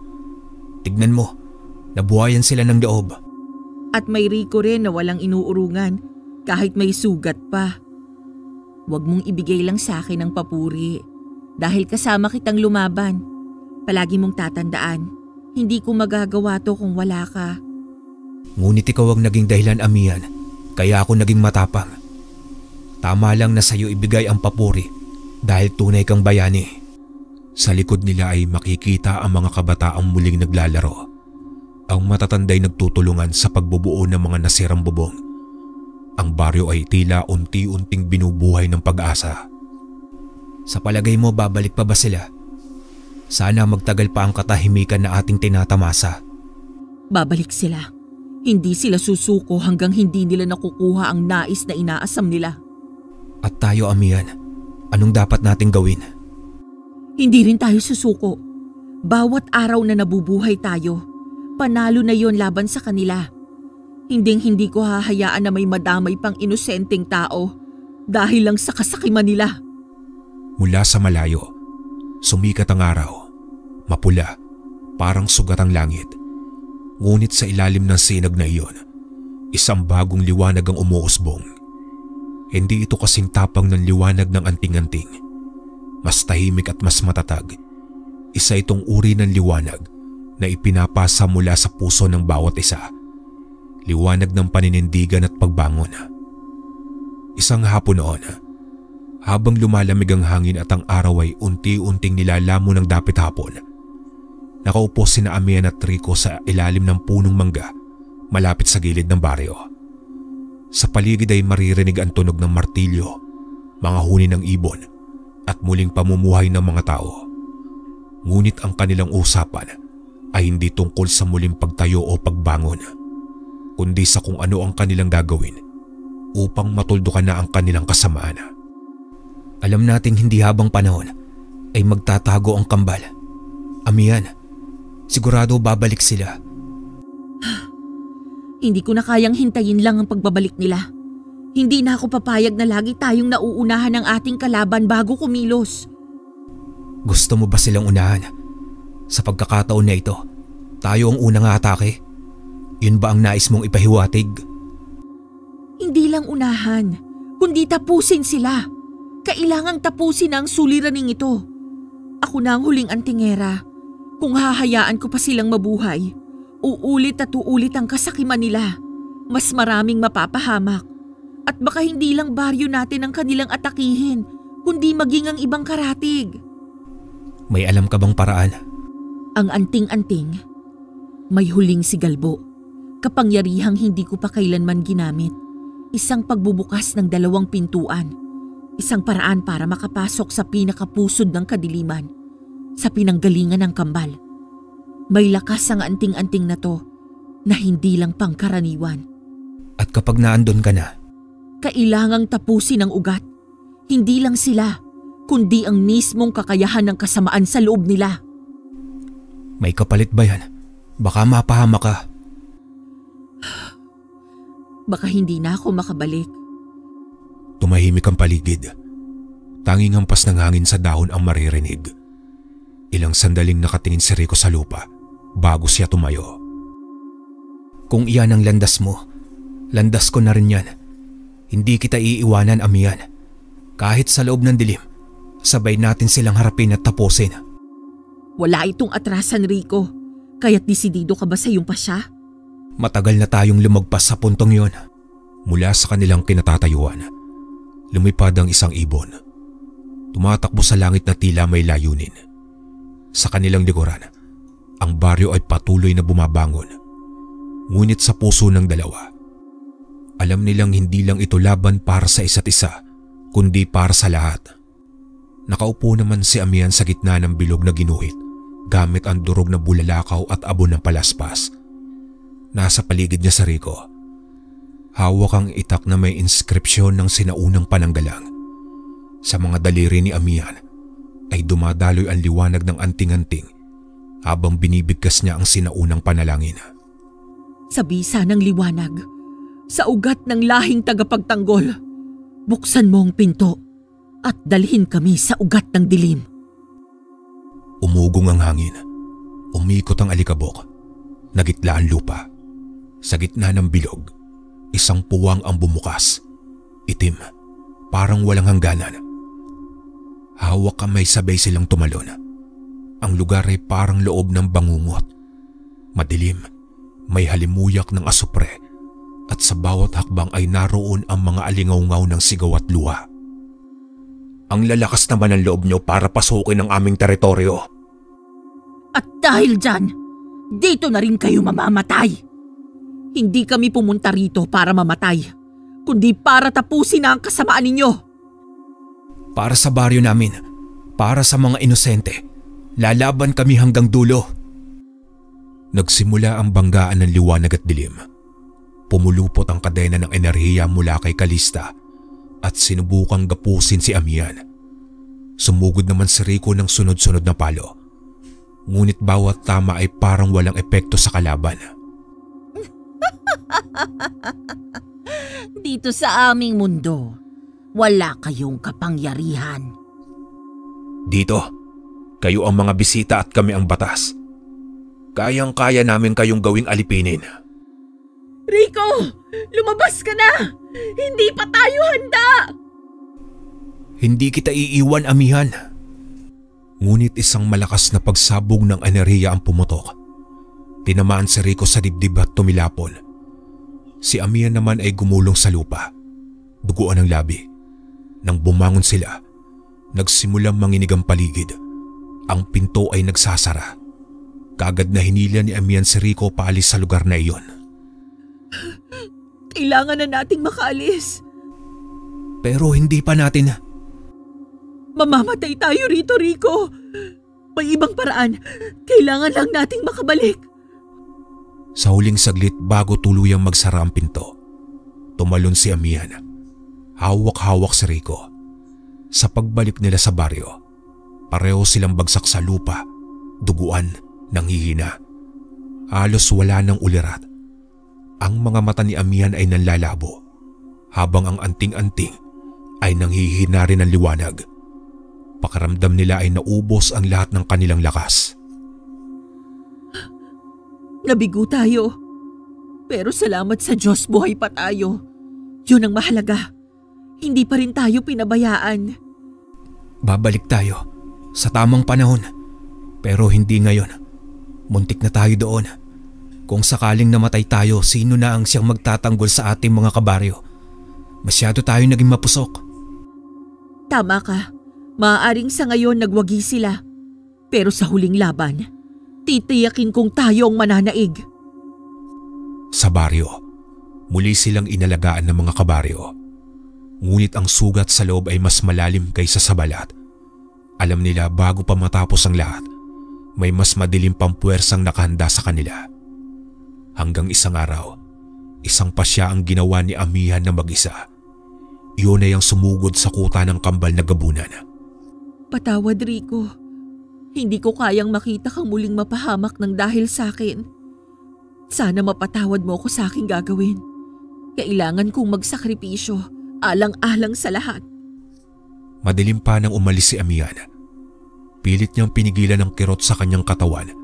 Tignan mo, nabuhayan sila ng loob. At may Rico rin na walang inuurungan kahit may sugat pa. Huwag mong ibigay lang sa akin ang papuri dahil kasama kitang lumaban. Palagi mong tatandaan, Hindi ko magagawa to kung wala ka. Ngunit ikaw ang naging dahilan, Amihan, kaya ako naging matapang. Tama lang na sa'yo ibigay ang papuri dahil tunay kang bayani. Sa likod nila ay makikita ang mga kabataang muling naglalaro. Ang matatanday nagtutulungan sa pagbubuo ng mga nasirang bubong. Ang baryo ay tila unti-unting binubuhay ng pag-asa. Sa palagay mo, babalik pa ba sila? Sana magtagal pa ang katahimikan na ating tinatamasa. Babalik sila. Hindi sila susuko hanggang hindi nila nakukuha ang nais na inaasam nila. At tayo, Amihan, anong dapat nating gawin? Hindi rin tayo susuko. Bawat araw na nabubuhay tayo, panalo na yon laban sa kanila. Hindi ko hahayaan na may madamay pang inosenteng tao dahil lang sa kasakiman nila. Mula sa malayo, sumikat ang araw. Mapula, parang sugat ang langit. Ngunit sa ilalim ng sinag na iyon, isang bagong liwanag ang umuusbong. Hindi ito kasing tapang ng liwanag ng anting-anting. Mas tahimik at mas matatag. Isa itong uri ng liwanag na ipinapasa mula sa puso ng bawat isa. Liwanag ng paninindigan at pagbangon. Isang hapon noon, habang lumalamig ang hangin at ang araw ay unti-unting nilalamon ng dapit hapon, nakaupo sina Amihan at Rico sa ilalim ng punong mangga malapit sa gilid ng baryo. Sa paligid ay maririnig ang tunog ng martilyo, mga huni ng ibon at muling pamumuhay ng mga tao. Ngunit ang kanilang usapan ay hindi tungkol sa muling pagtayo o pagbangon, kundi sa kung ano ang kanilang gagawin upang matuldukan na ang kanilang kasamaan. Alam nating hindi habang panahon ay magtatago ang kambal. Amihan, sigurado babalik sila. Hindi ko na kayang hintayin lang ang pagbabalik nila. Hindi na ako papayag na lagi tayong nauunahan ng ating kalaban bago kumilos. Gusto mo ba silang unahan? Sa pagkakataon na ito, tayo ang unang atake. Yun ba ang nais mong ipahiwatig? Hindi lang unahan, kundi tapusin sila. Kailangang tapusin ang suliraning ito. Ako na ang huling antingera. Kung hahayaan ko pa silang mabuhay, uulit at uulit ang kasakiman nila. Mas maraming mapapahamak. At baka hindi lang baryo natin ang kanilang atakihin, kundi maging ang ibang karatig. May alam ka bang paraan? Ang anting-anting, may huling sigalbo. Kapangyarihang hindi ko pa kailanman ginamit. Isang pagbubukas ng 2 pintuan. Isang paraan para makapasok sa pinakapusod ng kadiliman. Sa pinanggalingan ng kambal. May lakas ang anting-anting na to na hindi lang pangkaraniwan. At kapag naandun ka na, kailangang tapusin ang ugat. Hindi lang sila, kundi ang mismong kakayahan ng kasamaan sa loob nila. May kapalit ba yan? Baka mapahama ka. Baka hindi na ako makabalik. Tumahimik ang paligid. Tanging hampas ng hangin sa dahon ang maririnig. Ilang sandaling nakatingin si Rico sa lupa bago siya tumayo. Kung iyan ang landas mo, landas ko na rin yan. Hindi kita iiwanan, Amihan. Kahit sa loob ng dilim, sabay natin silang harapin at tapusin. Wala itong atrasan, Rico. Kaya't desidido ka ba sa iyong pasya? Matagal na tayong lumagpas sa puntong yon. Mula sa kanilang kinatatayuan, lumipad ang isang ibon. Tumatakbo sa langit na tila may layunin. Sa kanilang likuran, ang baryo ay patuloy na bumabangon. Ngunit sa puso ng dalawa, alam nilang hindi lang ito laban para sa isa't isa, kundi para sa lahat. Nakaupo naman si Amihan sa gitna ng bilog na ginuhit, gamit ang durog na bulalakaw at abon ng palaspas. Nasa paligid niya si Rico. Hawak ang itak na may inskripsyon ng sinaunang pananggalang. Sa mga daliri ni Amihan ay dumadaloy ang liwanag ng anting-anting habang binibigkas niya ang sinaunang panalangin. Sa bisa ng liwanag, sa ugat ng lahing tagapagtanggol, buksan mo ang pinto at dalhin kami sa ugat ng dilim. Umugong ang hangin. Umikot ang alikabok. Nagitla ang lupa. Sa gitna ng bilog, isang puwang ang bumukas. Itim, parang walang hangganan. Hawak kamay sabay silang tumalon. Ang lugar ay parang loob ng bangungot. Madilim, may halimuyak ng asupre at sa bawat hakbang ay naroon ang mga alingaw-ngaw ng sigaw at luha. Ang lalakas naman ng loob niyo para pasukin ang aming teritoryo. At dahil dyan, dito na rin kayo mamamatay. Hindi kami pumunta rito para mamatay, kundi para tapusin na ang kasamaan ninyo. Para sa baryo namin, para sa mga inosente, lalaban kami hanggang dulo. Nagsimula ang banggaan ng liwanag at dilim. Pumulupot ang kadena ng enerhiya mula kay Kalista at sinubukang gapusin si Amihan. Sumugod naman si Rico ng sunod-sunod na palo. Ngunit bawat tama ay parang walang epekto sa kalaban. Dito sa aming mundo, wala kayong kapangyarihan. Dito, kayo ang mga bisita at kami ang batas. Kayang-kaya namin kayong gawing alipinin. Rico! Lumabas ka na! Hindi pa tayo handa! Hindi kita iiwan, Amihan. Ngunit isang malakas na pagsabog ng enerhiya ang pumutok. Tinamaan si Rico sa dibdib at tumilapon. Si Amihan naman ay gumulong sa lupa. Duguan ang labi. Nang bumangon sila, nagsimulang manginig ang paligid. Ang pinto ay nagsasara. Kaagad na hinila ni Amihan si Rico paalis sa lugar na iyon. Kailangan na nating makaalis. Pero hindi pa natin. Mamamatay tayo rito, Rico. May ibang paraan. Kailangan lang nating makabalik. Sa huling saglit bago tuluyang magsara ang pinto, tumalon si Amihan. Hawak-hawak si Rico. Sa pagbalik nila sa baryo, pareho silang bagsak sa lupa, duguan, nanghihina. Halos wala ng ulirat. Ang mga mata ni Amihan ay nanlalabo, habang ang anting-anting ay nanghihina rin ng liwanag. Pakiramdam nila ay naubos ang lahat ng kanilang lakas. Nabigo tayo. Pero salamat sa Diyos, buhay pa tayo. Yun ang mahalaga. Hindi pa rin tayo pinabayaan. Babalik tayo sa tamang panahon. Pero hindi ngayon. Muntik na tayo doon. Kung sakaling namatay tayo, sino na ang siyang magtatanggol sa ating mga kabaryo? Masyado tayo naging mapusok. Tama ka. Maaaring sa ngayon nagwagi sila. Pero sa huling laban, titiyakin kong tayo ang mananaig. Sa baryo, muli silang inalagaan ng mga kabaryo. Ngunit ang sugat sa loob ay mas malalim kaysa sa balat. Alam nila bago pa matapos ang lahat, may mas madilim pang puwersang nakahanda sa kanila. Hanggang isang araw, isang pasya ang ginawa ni Amihan na mag-isa. Iyon ay ang sumugod sa kuta ng kambal na gabunan. Patawad, Rico. Hindi ko kayang makita kang muling mapahamak ng dahil sa akin. Sana mapatawad mo ako sa aking gagawin. Kailangan kong magsakripisyo, alang-alang sa lahat. Madilim pa nang umalis si Amihan. Pilit niyang pinigilan ang kirot sa kanyang katawan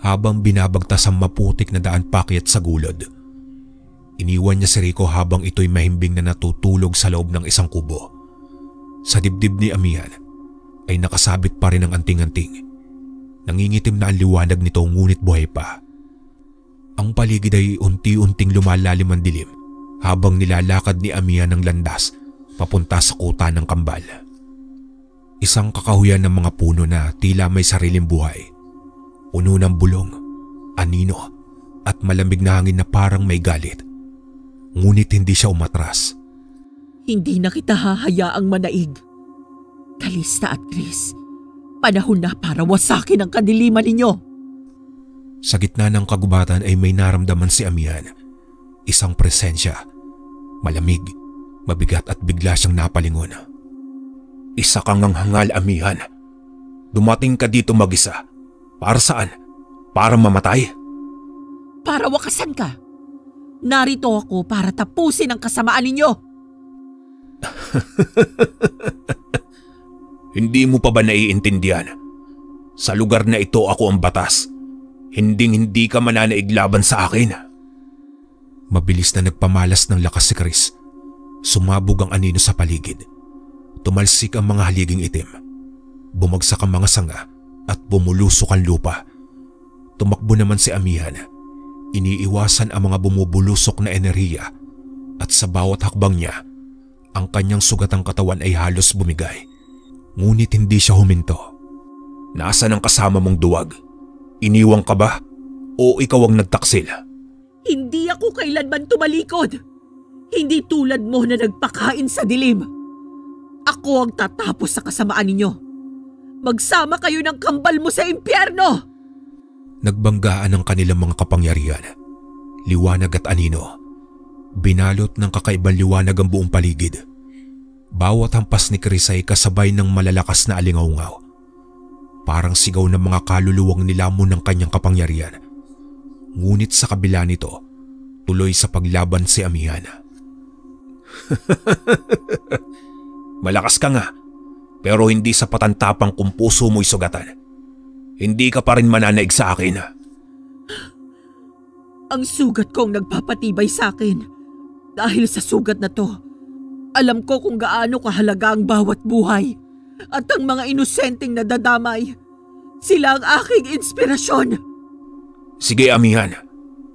habang binabagtas ang maputik na daan pakyat sa gulod. Iniwan niya si Rico habang ito'y mahimbing na natutulog sa loob ng isang kubo. Sa dibdib ni Amihan ay nakasabit pa rin ang anting-anting. Nangingitim na ang liwanag nito ngunit buhay pa. Ang paligid ay unti-unting lumalalim ang dilim habang nilalakad ni Amihan ng landas papunta sa kuta ng kambal. Isang kakahuyan ng mga puno na tila may sariling buhay. Puno ng bulong, anino at malamig na hangin na parang may galit. Ngunit hindi siya umatras. Hindi na kita hahayaang manaig. Kalista at Chris, panahon na para wasakin ang kadiliman ninyo. Sa gitna ng kagubatan ay may naramdaman si Amihan. Isang presensya. Malamig, mabigat at bigla siyang napalingon. Isa kang hangal, Amihan. Dumating ka dito mag-isa. Para saan? Para mamatay? Para wakasan ka. Narito ako para tapusin ang kasamaan ninyo. Hindi mo pa ba naiintindihan? Sa lugar na ito ako ang batas. Hinding-hindi ka mananaig laban sa akin. Mabilis na nagpamalas ng lakas si Chris. Sumabog ang anino sa paligid. Tumalsik ang mga haliging itim. Bumagsak ang mga sanga at bumulusok ang lupa. Tumakbo naman si Amihan. Iniiwasan ang mga bumubulusok na enerhiya at sa bawat hakbang niya, ang kanyang sugatang katawan ay halos bumigay. Ngunit hindi siya huminto. Nasaan ang kasama mong duwag? Iniwang ka ba? O ikaw ang nagtaksil? Hindi ako kailanman tumalikod. Hindi tulad mo na nagpakain sa dilim. Ako ang tatapos sa kasamaan ninyo. Magsama kayo ng kambal mo sa impyerno! Nagbanggaan ang kanilang mga kapangyarihan. Liwanag at anino. Binalot ng kakaibang liwanag ang buong paligid. Bawat hampas ni Chris ay kasabay ng malalakas na alingaungaw. Parang sigaw ng mga kaluluwang nilamon ng kanyang kapangyarihan. Ngunit sa kabila nito, tuloy sa paglaban si Amihan. Malakas ka nga, pero hindi sa patantapang kung puso mo'y sugatan. Hindi ka pa rin mananaig sa akin. Ang sugat ko ang nagpapatibay sa akin. Dahil sa sugat na to, alam ko kung gaano kahalaga ang bawat buhay. At ang mga inosenteng nadadamay, sila ang aking inspirasyon. Sige, Amihan.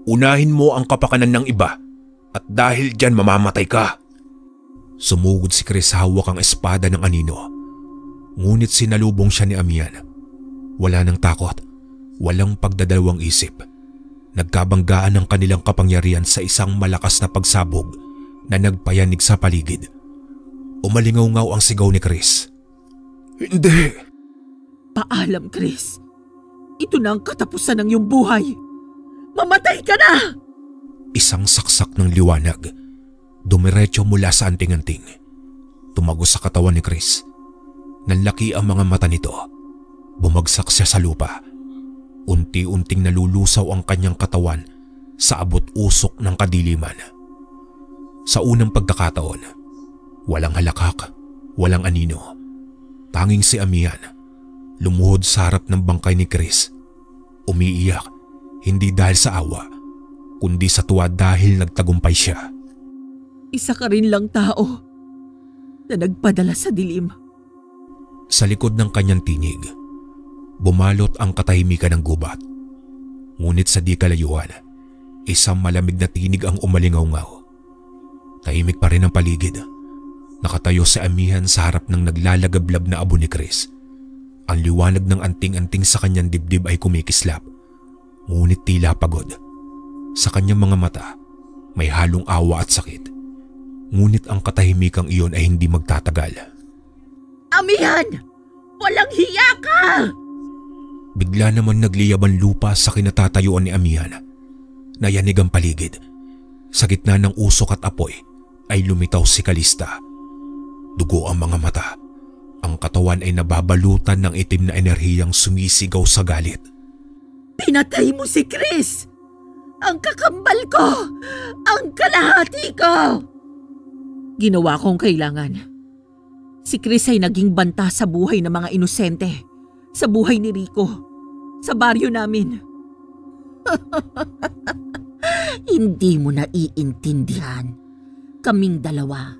Unahin mo ang kapakanan ng iba at dahil dyan mamamatay ka. Sumugod si Chris hawak ang espada ng anino. Ngunit sinalubong siya ni Amihan. Wala nang takot, walang pagdadalawang isip. Nagkabanggaan ang kanilang kapangyarihan sa isang malakas na pagsabog na nagpayanig sa paligid. Umalingaw-ngaw ang sigaw ni Chris. Hindi! Paalam, Chris. Ito na ang katapusan ng iyong buhay. Mamatay ka na! Isang saksak ng liwanag. Dumiretso mula sa anting-anting. Tumagos sa katawan ni Chris. Nanlaki ang mga mata nito. Bumagsak siya sa lupa. Unti-unting nalulusaw ang kanyang katawan sa abot-usok ng kadiliman. Sa unang pagkakataon, walang halakak, walang anino. Tanging si Amihan, lumuhod sa harap ng bangkay ni Chris. Umiiyak, hindi dahil sa awa, kundi sa tuwa dahil nagtagumpay siya. Isa ka rin lang tao na nagpadala sa dilim. Sa likod ng kanyang tinig, bumalot ang katahimikan ng gubat. Ngunit sa di kalayuan, isang malamig na tinig ang umalingaw-ngaw. Tahimik pa rin ang paligid. Nakatayo si Amihan sa harap ng naglalagablab na abo ni Chris. Ang liwanag ng anting-anting sa kanyang dibdib ay kumikislap. Ngunit tila pagod. Sa kanyang mga mata, may halong awa at sakit. Ngunit ang katahimikang iyon ay hindi magtatagal. Amihan! Walang hiya ka! Bigla naman nagliyab ang lupa sa kinatatayuan ni Amihan. Nayanig ang paligid. Sa gitna ng usok at apoy ay lumitaw si Calista. Dugo ang mga mata. Ang katawan ay nababalutan ng itim na enerhiyang sumisigaw sa galit. Pinatay mo si Chris! Ang kakambal ko! Ang kalahati ko! Ginawa kong kailangan. Si Chris ay naging banta sa buhay ng mga inosente. Sa buhay ni Rico. Sa baryo namin. Hindi mo naiintindihan. Kaming dalawa,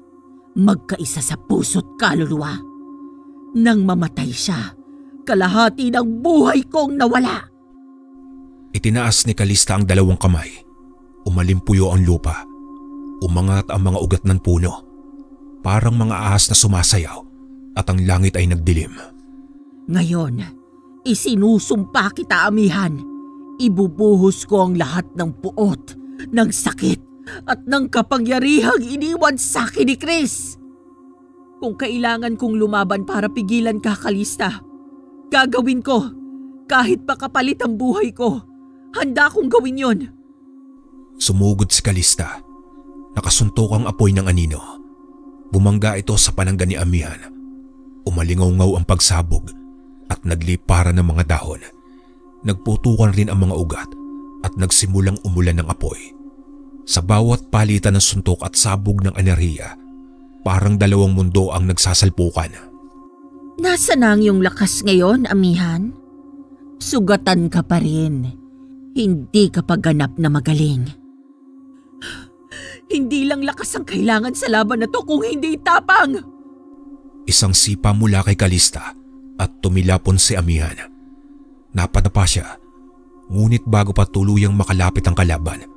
magkaisa sa puso't kaluluwa. Nang mamatay siya, kalahati ng buhay kong nawala. Itinaas ni Calista ang dalawang kamay. Umalimpuyo ang lupa. Umangat ang mga ugat ng puno. Parang mga ahas na sumasayaw at ang langit ay nagdilim. Ngayon, isinusumpa kita, Amihan. Ibubuhos ko ang lahat ng puot, ng sakit at ng kapangyarihang iniwan sa akin ni Chris. Kung kailangan kong lumaban para pigilan ka, Calista, gagawin ko. Kahit pakapalit ang buhay ko, handa kong gawin yon. Sumugod si Calista. Nakasuntok ang apoy ng anino. Bumangga ito sa panangga ni Amihan. Umalingaw-ngaw ang pagsabog at naglipara ng mga dahon. Nagputukan rin ang mga ugat at nagsimulang umulan ng apoy. Sa bawat palitan ng suntok at sabog ng enerhiya, parang dalawang mundo ang nagsasalpukan. Nasaan ang iyong lakas ngayon, Amihan? Sugatan ka pa rin. Hindi ka pa ganap na magaling. Hindi lang lakas ang kailangan sa laban na to kung hindi tapang. Isang sipa mula kay Calista at tumilapon si Amihan. Napadapa siya. Ngunit bago pa tuluyang makalapit ang kalaban,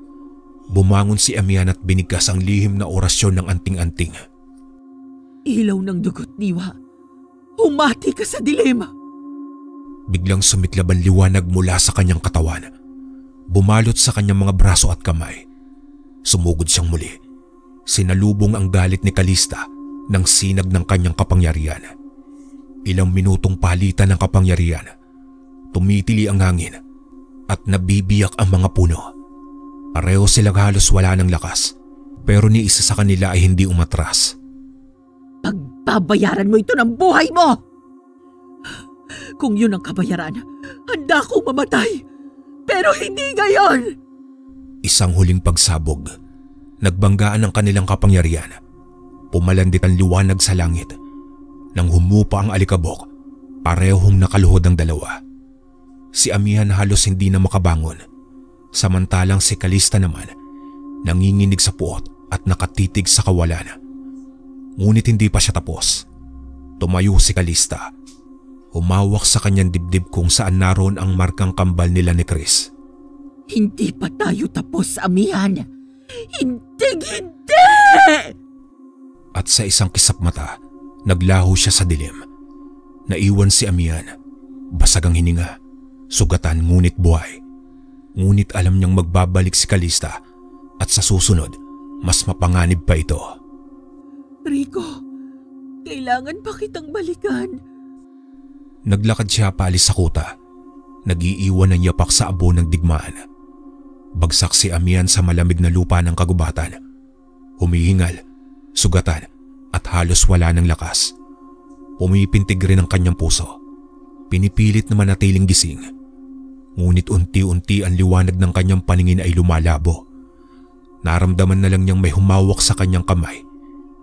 bumangon si Amihan at binigkas ang lihim na orasyon ng anting-anting. Ilaw ng dugo't diwa, humati ka sa dilema. Biglang sumiklab ang liwanag mula sa kanyang katawan. Bumalot sa kanyang mga braso at kamay. Sumugod siyang muli. Sinalubong ang galit ni Kalista ng sinag ng kanyang kapangyarihan. Ilang minutong palitan ng kapangyarihan. Tumitili ang hangin at nabibiyak ang mga puno. Pareho silang halos wala ng lakas, pero ni isa sa kanila ay hindi umatras. Pagbabayaran mo ito ng buhay mo! Kung yun ang kabayaran, handa akong mamatay. Pero hindi ngayon! Isang huling pagsabog. Nagbanggaan ang kanilang kapangyarihan. Pumalandit ang liwanag sa langit. Nang humupa ang alikabok, parehong nakaluhod ang dalawa. Si Amihan halos hindi na makabangon. Samantalang si Kalista naman, nanginginig sa puot at nakatitig sa kawalan. Ngunit hindi pa siya tapos. Tumayo si Kalista. Humawak sa kanyang dibdib kung saan naroon ang markang kambal nila ni Chris. Hindi pa tayo tapos, Amihan. Hindi! At sa isang kisap mata, naglaho siya sa dilim. Naiwan si Amihan. Basag ang hininga. Sugatan ngunit buhay. Ngunit alam niyang magbabalik si Kalista at sa susunod, mas mapanganib pa ito. Rico, kailangan pa kitang balikan. Naglakad siya paalis sa kuta. Nag-iiwan ng yapak sa abo ng digmaan. Bagsak si Amihan sa malamig na lupa ng kagubatan. Humihingal, sugatan at halos wala ng lakas. Pumipintig rin ang kanyang puso. Pinipilit na manatiling gising. Ngunit unti-unti ang liwanag ng kanyang paningin ay lumalabo. Naramdaman na lang niyang may humawak sa kanyang kamay.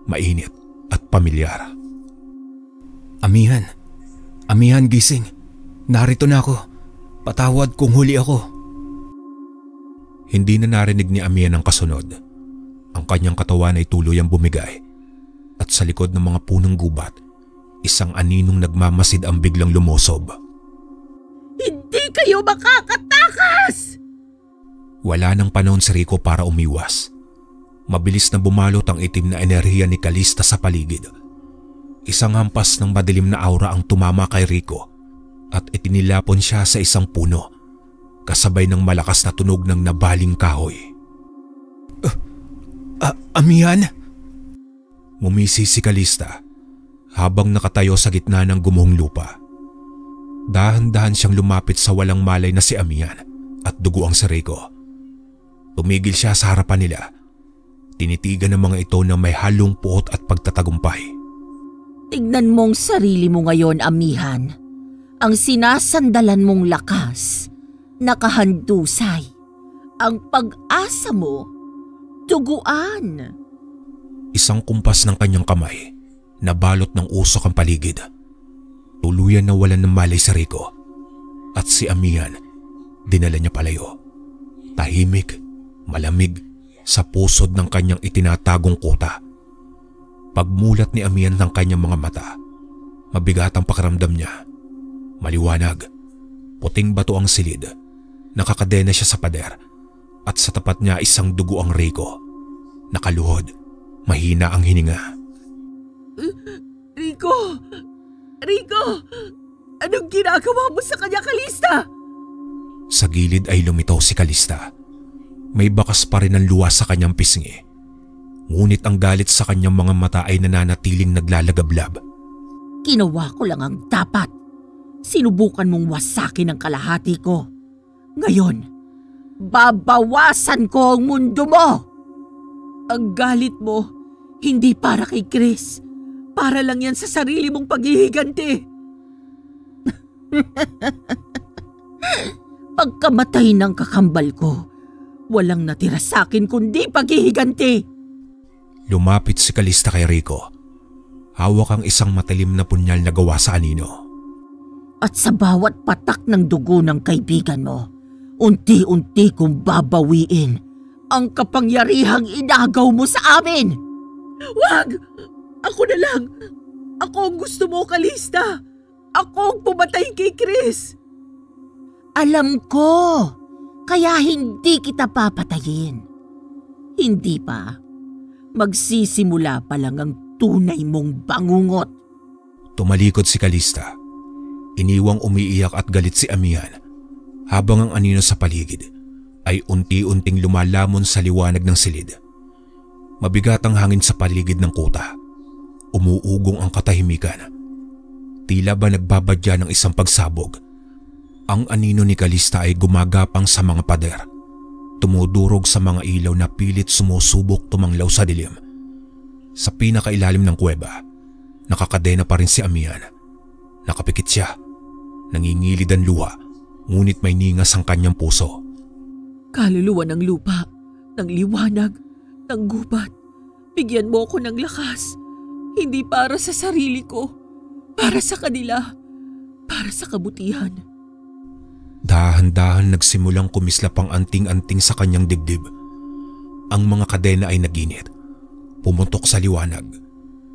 Mainit at pamilyar. Amihan! Amihan, gising. Narito na ako. Patawad kung huli ako. Hindi na narinig ni Amihan ang kasunod. Ang kanyang katawan ay tuluyang bumigay. At sa likod ng mga punong gubat, isang aninong nagmamasid ang biglang lumosob. Hindi kayo makakatakas! Wala nang panahon si Rico para umiwas. Mabilis na bumalot ang itim na enerhiya ni Kalista sa paligid. Isang hampas ng madilim na aura ang tumama kay Rico at itinilapon siya sa isang puno kasabay ng malakas na tunog ng nabaling kahoy. Amihan? Ngumisi si Kalista habang nakatayo sa gitna ng gumuhong lupa. Dahan-dahan siyang lumapit sa walang malay na si Amihan at dugo ang si Rico. Tumigil siya sa harapan nila. Tinitigan ng mga ito na may halong puot at pagtatagumpay. Tignan mong sarili mo ngayon, Amihan. Ang sinasandalan mong lakas, nakahandusay. Ang pag-asa mo, tuguan. Isang kumpas ng kanyang kamay, nabalot ng usok ang paligid. Tuluyan na walan ng malay si Rico. At si Amihan, dinala niya palayo. Tahimik, malamig, sa pusod ng kanyang itinatagong kuta. Pagmulat ni Amihan ng kanyang mga mata, mabigat ang pakiramdam niya. Maliwanag, puting bato ang silid. Nakakadena siya sa pader at sa tapat niya isang dugo ang Rico. Nakaluhod, mahina ang hininga. Rico! Rico! Anong ginagawa mo sa kanya, Kalista? Sa gilid ay lumitaw si Kalista. May bakas pa rin ang luha sa kanyang pisngi. Ngunit ang galit sa kanyang mga mata ay nananatiling naglalagablab. Ginawa ko lang ang dapat. Sinubukan mong wasakin ang kalahati ko. Ngayon, babawasan ko ang mundo mo. Ang galit mo, hindi para kay Chris. Para lang yan sa sarili mong paghihiganti. Pagkamatay ng kakambal ko, walang natira sa akin kundi paghihiganti. Lumapit si Kalista kay Rico. Hawak ang isang matalim na punyal na gawa sa anino. At sa bawat patak ng dugo ng kaibigan mo, unti-unti kong babawiin ang kapangyarihang inagaw mo sa amin. Wag! Ako na lang! Ako ang gusto mo, Kalista! Ako ang pumatay kay Chris! Alam ko! Kaya hindi kita papatayin. Hindi pa. Magsisimula pa lang ang tunay mong bangungot. Tumalikod si Calista. Iniwang umiiyak at galit si Amihan habang ang anino sa paligid ay unti-unting lumalamon sa liwanag ng silid. Mabigat ang hangin sa paligid ng kuta. Umuugong ang katahimikan. Tila ba nagbabadya ng isang pagsabog. Ang anino ni Calista ay gumagapang sa mga pader. Tumudurog sa mga ilaw na pilit sumusubok tumanglaw sa dilim. Sa pinakailalim ng kuweba, nakakadena pa rin si Amihan. Nakapikit siya. Nangingilid ang luha, ngunit may ningas ang kanyang puso. Kaluluwa ng lupa, ng liwanag, ng gubat. Bigyan mo ako ng lakas. Hindi para sa sarili ko, para sa kanila, para sa kabutihan. Dahan-dahan nagsimulang kumislap ang anting-anting sa kanyang dibdib. Ang mga kadena ay naginit. Pumuntok sa liwanag.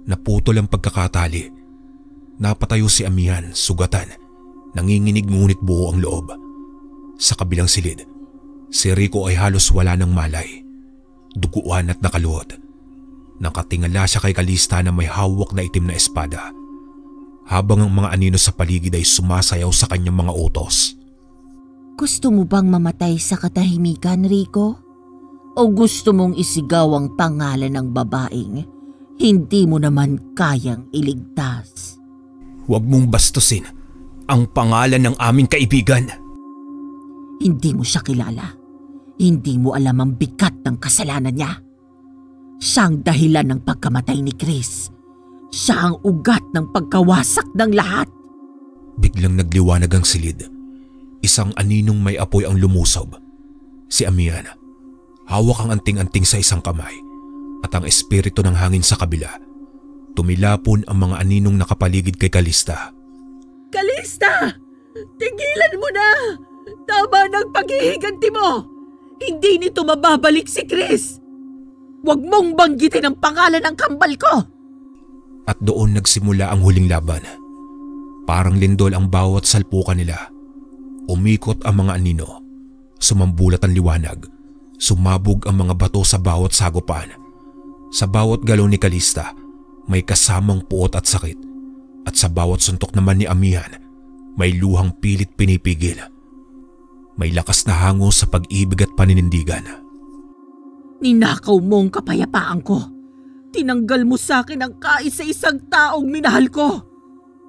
Naputol ang pagkakatali. Napatayo si Amihan, sugatan. Nanginginig ngunit buo ang loob. Sa kabilang silid, si Rico ay halos wala ng malay. Duguan at nakaluhod. Nakatingala siya kay Calista na may hawak na itim na espada. Habang ang mga anino sa paligid ay sumasayaw sa kanyang mga utos. Gusto mo bang mamatay sa katahimikan, Rico? O gusto mong isigaw ang pangalan ng babaeng hindi mo naman kayang iligtas? Huwag mong bastusin ang pangalan ng aming kaibigan. Hindi mo siya kilala. Hindi mo alam ang bigat ng kasalanan niya. Siya ang dahilan ng pagkamatay ni Chris. Siya ang ugat ng pagkawasak ng lahat. Biglang nagliwanag ang silid. Isang aninong may apoy ang lumusob. Si Amihan. Hawak ang anting-anting sa isang kamay at ang espiritu ng hangin sa kabila. Tumilapon ang mga aninong nakapaligid kay Calista. Calista! Tigilan mo na! Tama ng paghihiganti mo! Hindi nito mababalik si Chris! Huwag mong banggitin ang pangalan ng kambal ko! At doon nagsimula ang huling laban. Parang lindol ang bawat salpukan nila. Umikot ang mga anino. Sumambulat ang liwanag. Sumabog ang mga bato sa bawat sagupan. Sa bawat galaw ni Calista, may kasamang puot at sakit. At sa bawat suntok naman ni Amihan, may luhang pilit pinipigil. May lakas na hango sa pag-ibig at paninindigan. Ninakaw mo ang kapayapaan ko. Tinanggal mo sa akin ang kaisa-isang taong minahal ko.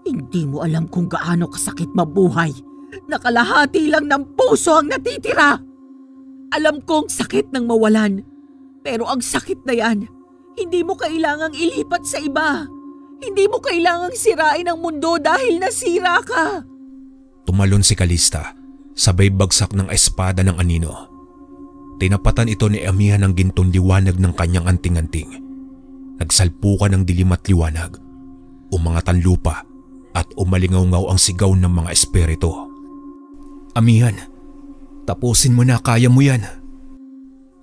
Hindi mo alam kung gaano kasakit mabuhay. Nakalahati lang ng puso ang natitira. Alam kong sakit ng mawalan. Pero ang sakit na yan, hindi mo kailangang ilipat sa iba. Hindi mo kailangang sirain ang mundo dahil nasira ka. Tumalon si Calista, sabay bagsak ng espada ng anino. Tinapatan ito ni Amihan ng gintong liwanag ng kanyang anting-anting. Nagsalpukan ng dilim at liwanag. Umangat ang lupa at umalingaw-ngaw ang sigaw ng mga espiritu. Amihan, tapusin mo na, kaya mo yan.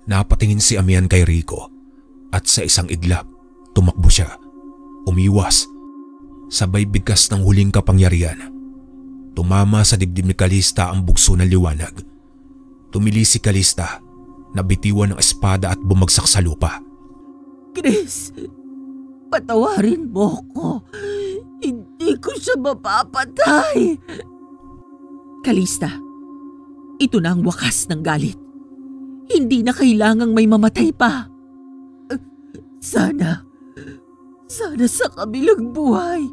Napatingin si Amihan kay Rico at sa isang iglap, tumakbo siya. Umiwas. Sabay bigkas ng huling kapangyarihan. Tumama sa dibdib ni Calista ang bugso ng liwanag. Tumili si Calista, nabitiwan ng espada at bumagsak sa lupa. Chris, patawarin mo ko. Hindi ko siya mapapatay. Calista, ito na ang wakas ng galit. Hindi na kailangang may mamatay pa. Sana sa kabilang buhay,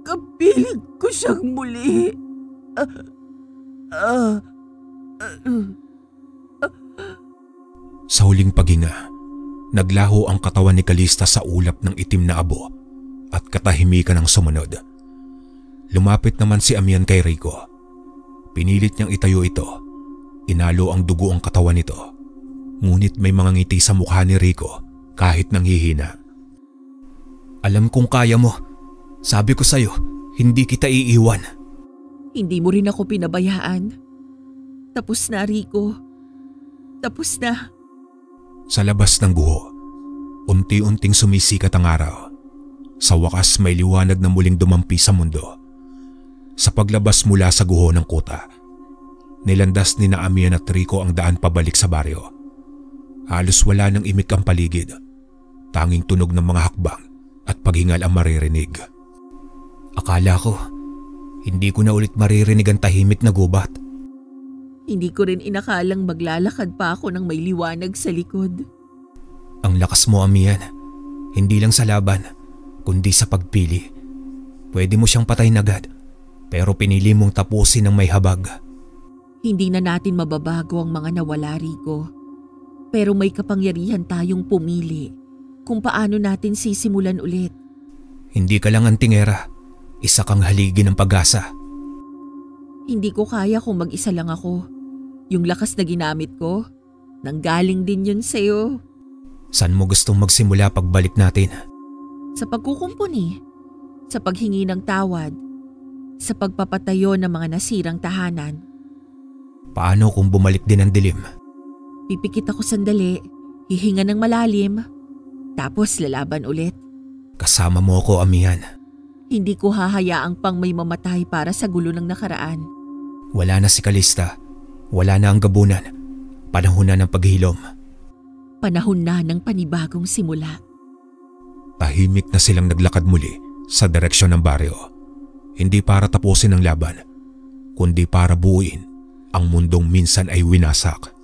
kapiling ko siyang muli. Sa huling paghinga, naglaho ang katawan ni Calista sa ulap ng itim na abo at katahimikan ang sumunod. Lumapit naman si Amihan kay Rico. Pinilit niyang itayo ito. Inalo ang dugo ang katawan nito. Ngunit may mga ngiti sa mukha ni Rico kahit nanghihina. Alam kong kaya mo. Sabi ko sa'yo, hindi kita iiwan. Hindi mo rin ako pinabayaan. Tapos na, Rico. Tapos na. Sa labas ng guho, unti-unting sumisikat ang araw. Sa wakas may liwanag na muling dumampi sa mundo. Sa paglabas mula sa guho ng kuta, Nilandas ni na Amian at Rico ang daan pabalik sa baryo. Halos wala nang imik ang paligid. Tanging tunog ng mga hakbang at paghingal ang maririnig. Akala ko, hindi ko na ulit maririnig ang tahimik na gubat. Hindi ko rin inakalang maglalakad pa ako ng may liwanag sa likod. Ang lakas mo, Amian. Hindi lang sa laban, kundi sa pagpili. Pwede mo siyang patayin agad, pero pinili mong tapusin ng may habag. Hindi na natin mababago ang mga nawala, Rico. Pero may kapangyarihan tayong pumili kung paano natin sisimulan ulit. Hindi ka lang antingera, isa kang haligi ng pag-asa. Hindi ko kaya kung mag-isa lang ako. Yung lakas na ginamit ko, nanggaling din yun sa'yo. Saan mo gustong magsimula pagbalik natin? Sa pagkukumpuni, sa paghingi ng tawad, sa pagpapatayo ng mga nasirang tahanan. Paano kung bumalik din ang dilim? Pipikit ako sandali, hihinga ng malalim, tapos lalaban ulit. Kasama mo ako, Amian. Hindi ko hahayaang pang may mamatay para sa gulo ng nakaraan. Wala na si Calista. Wala na ang gabunan. Panahon na ng paghilom. Panahon na ng panibagong simula. Tahimik na silang naglakad muli sa direksyon ng baryo. Hindi para tapusin ang laban, kundi para buuin ang mundong minsan ay winasak.